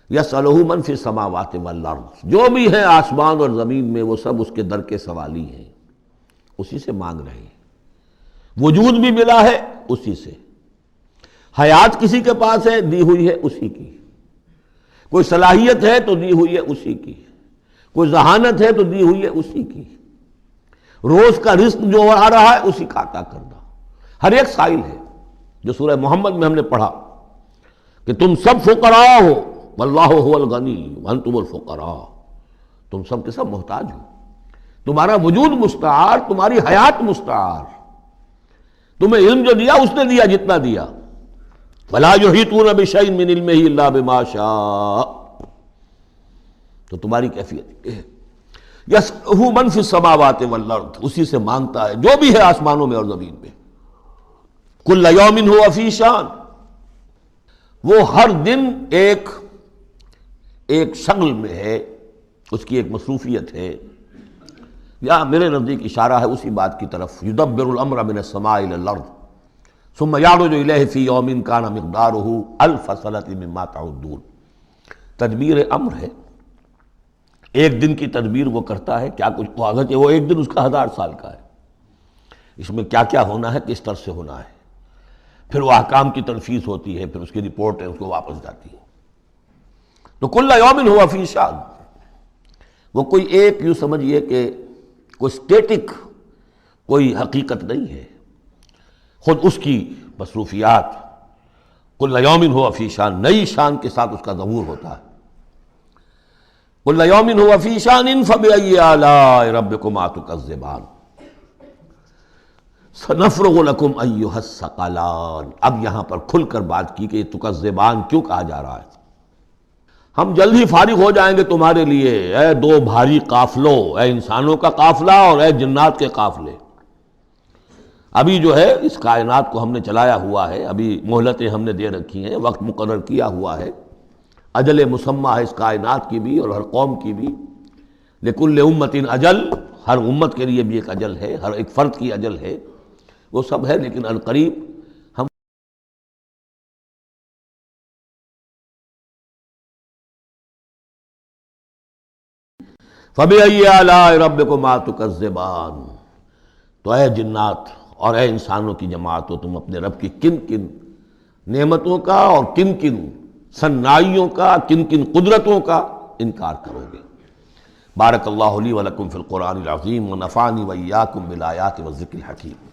يَسْأَلُهُ مَنْ فِي السَّمَاوَاتِ وَالْأَرْضِ، جو بھی ہے آسمان اور زمین میں وہ سب اس کے در کے سوالی ہیں، اسی سے مانگ رہے ہیں. وجود بھی ملا ہے اسی سے، حیات کسی کے پاس ہے دی ہوئی ہے اسی کی، کوئی صلاحیت ہے تو دی ہوئی ہے اسی کی، کوئی ذہانت ہے تو دی ہوئی ہے اسی کی، روز کا رزق جو آ رہا ہے اسی کا عطا کرنا. ہر ایک سائل ہے. جو سورہ محمد میں ہم نے پڑھا کہ تم سب فقراء ہو واللہ هو الغنی وانتم الفقراء، تم سب کے سب محتاج ہو، تمہارا وجود مستعار، تمہاری حیات مستعار، تمہیں علم جو دیا اس نے دیا جتنا دیا. فلا یحیطون بشیء من علمہ الا بما شاء، تو تمہاری کیفیت یہ ہے. یسألہ من فی السماوات والارض، اسی سے مانگتا ہے جو بھی ہے آسمانوں میں اور زمین میں. کل یوم ہوا فی شان، وہ ہر دن ایک شغل میں ہے، اس کی ایک مصروفیت ہے. یا میرے نزدیک اشارہ ہے اسی بات کی طرف، یدبر الامر من السماء الى الارض ثم یعرج الیہ فی یوم کان مقدارہ الف سنۃ مما تعدون. تدبیر امر ہے، ایک دن کی تدبیر وہ کرتا ہے، کیا کچھ اگرچہ وہ ایک دن اس کا 1000 سال کا ہے، اس میں کیا کیا ہونا ہے، کس طرح سے ہونا ہے. پھر وہ احکام کی تنفیذ ہوتی ہے، پھر اس کی رپورٹ ہے، اس کو واپس جاتی ہے. تو کل یوم ہوا فی شان، وہ کوئی ایک یوں سمجھیے کہ کوئی اسٹیٹک کوئی حقیقت نہیں ہے، خود اس کی مصروفیات. کل یوم ہوا فی شان، نئی شان کے ساتھ اس کا ظہور ہوتا ہے. کل یوم ہوا فی شان فبأی آلاء ربکما تکذبان سنفرغ لکم ایھا الثقلان. اب یہاں پر کھل کر بات کی کہ یہ تکذبان کیوں کہا جا رہا ہے. ہم جلد ہی فارغ ہو جائیں گے تمہارے لیے، اے دو بھاری قافلوں، اے انسانوں کا قافلہ اور اے جنات کے قافلے. ابھی جو ہے اس کائنات کو ہم نے چلایا ہوا ہے، ابھی مہلتیں ہم نے دے رکھی ہیں، وقت مقرر کیا ہوا ہے، اجل مسمى ہے اس کائنات کی بھی اور ہر قوم کی بھی. لکل امت اجل، ہر امت کے لیے بھی ایک اجل ہے، ہر ایک فرد کی اجل ہے، وہ سب ہے. لیکن عنقریب ہم فَبِأَيِّ آلَاءِ رَبِّكُمَا تُكَذِّبَانِ، تو اے جنات اور اے انسانوں کی جماعتوں، تم اپنے رب کی کن کن نعمتوں کا اور کن کن صنائیوں کا، کن کن قدرتوں کا انکار کرو گے. بارک اللہ لی ولکم فی القرآن العظیم ونفعنی وإیاکم بالآیات والذکر الحکیم.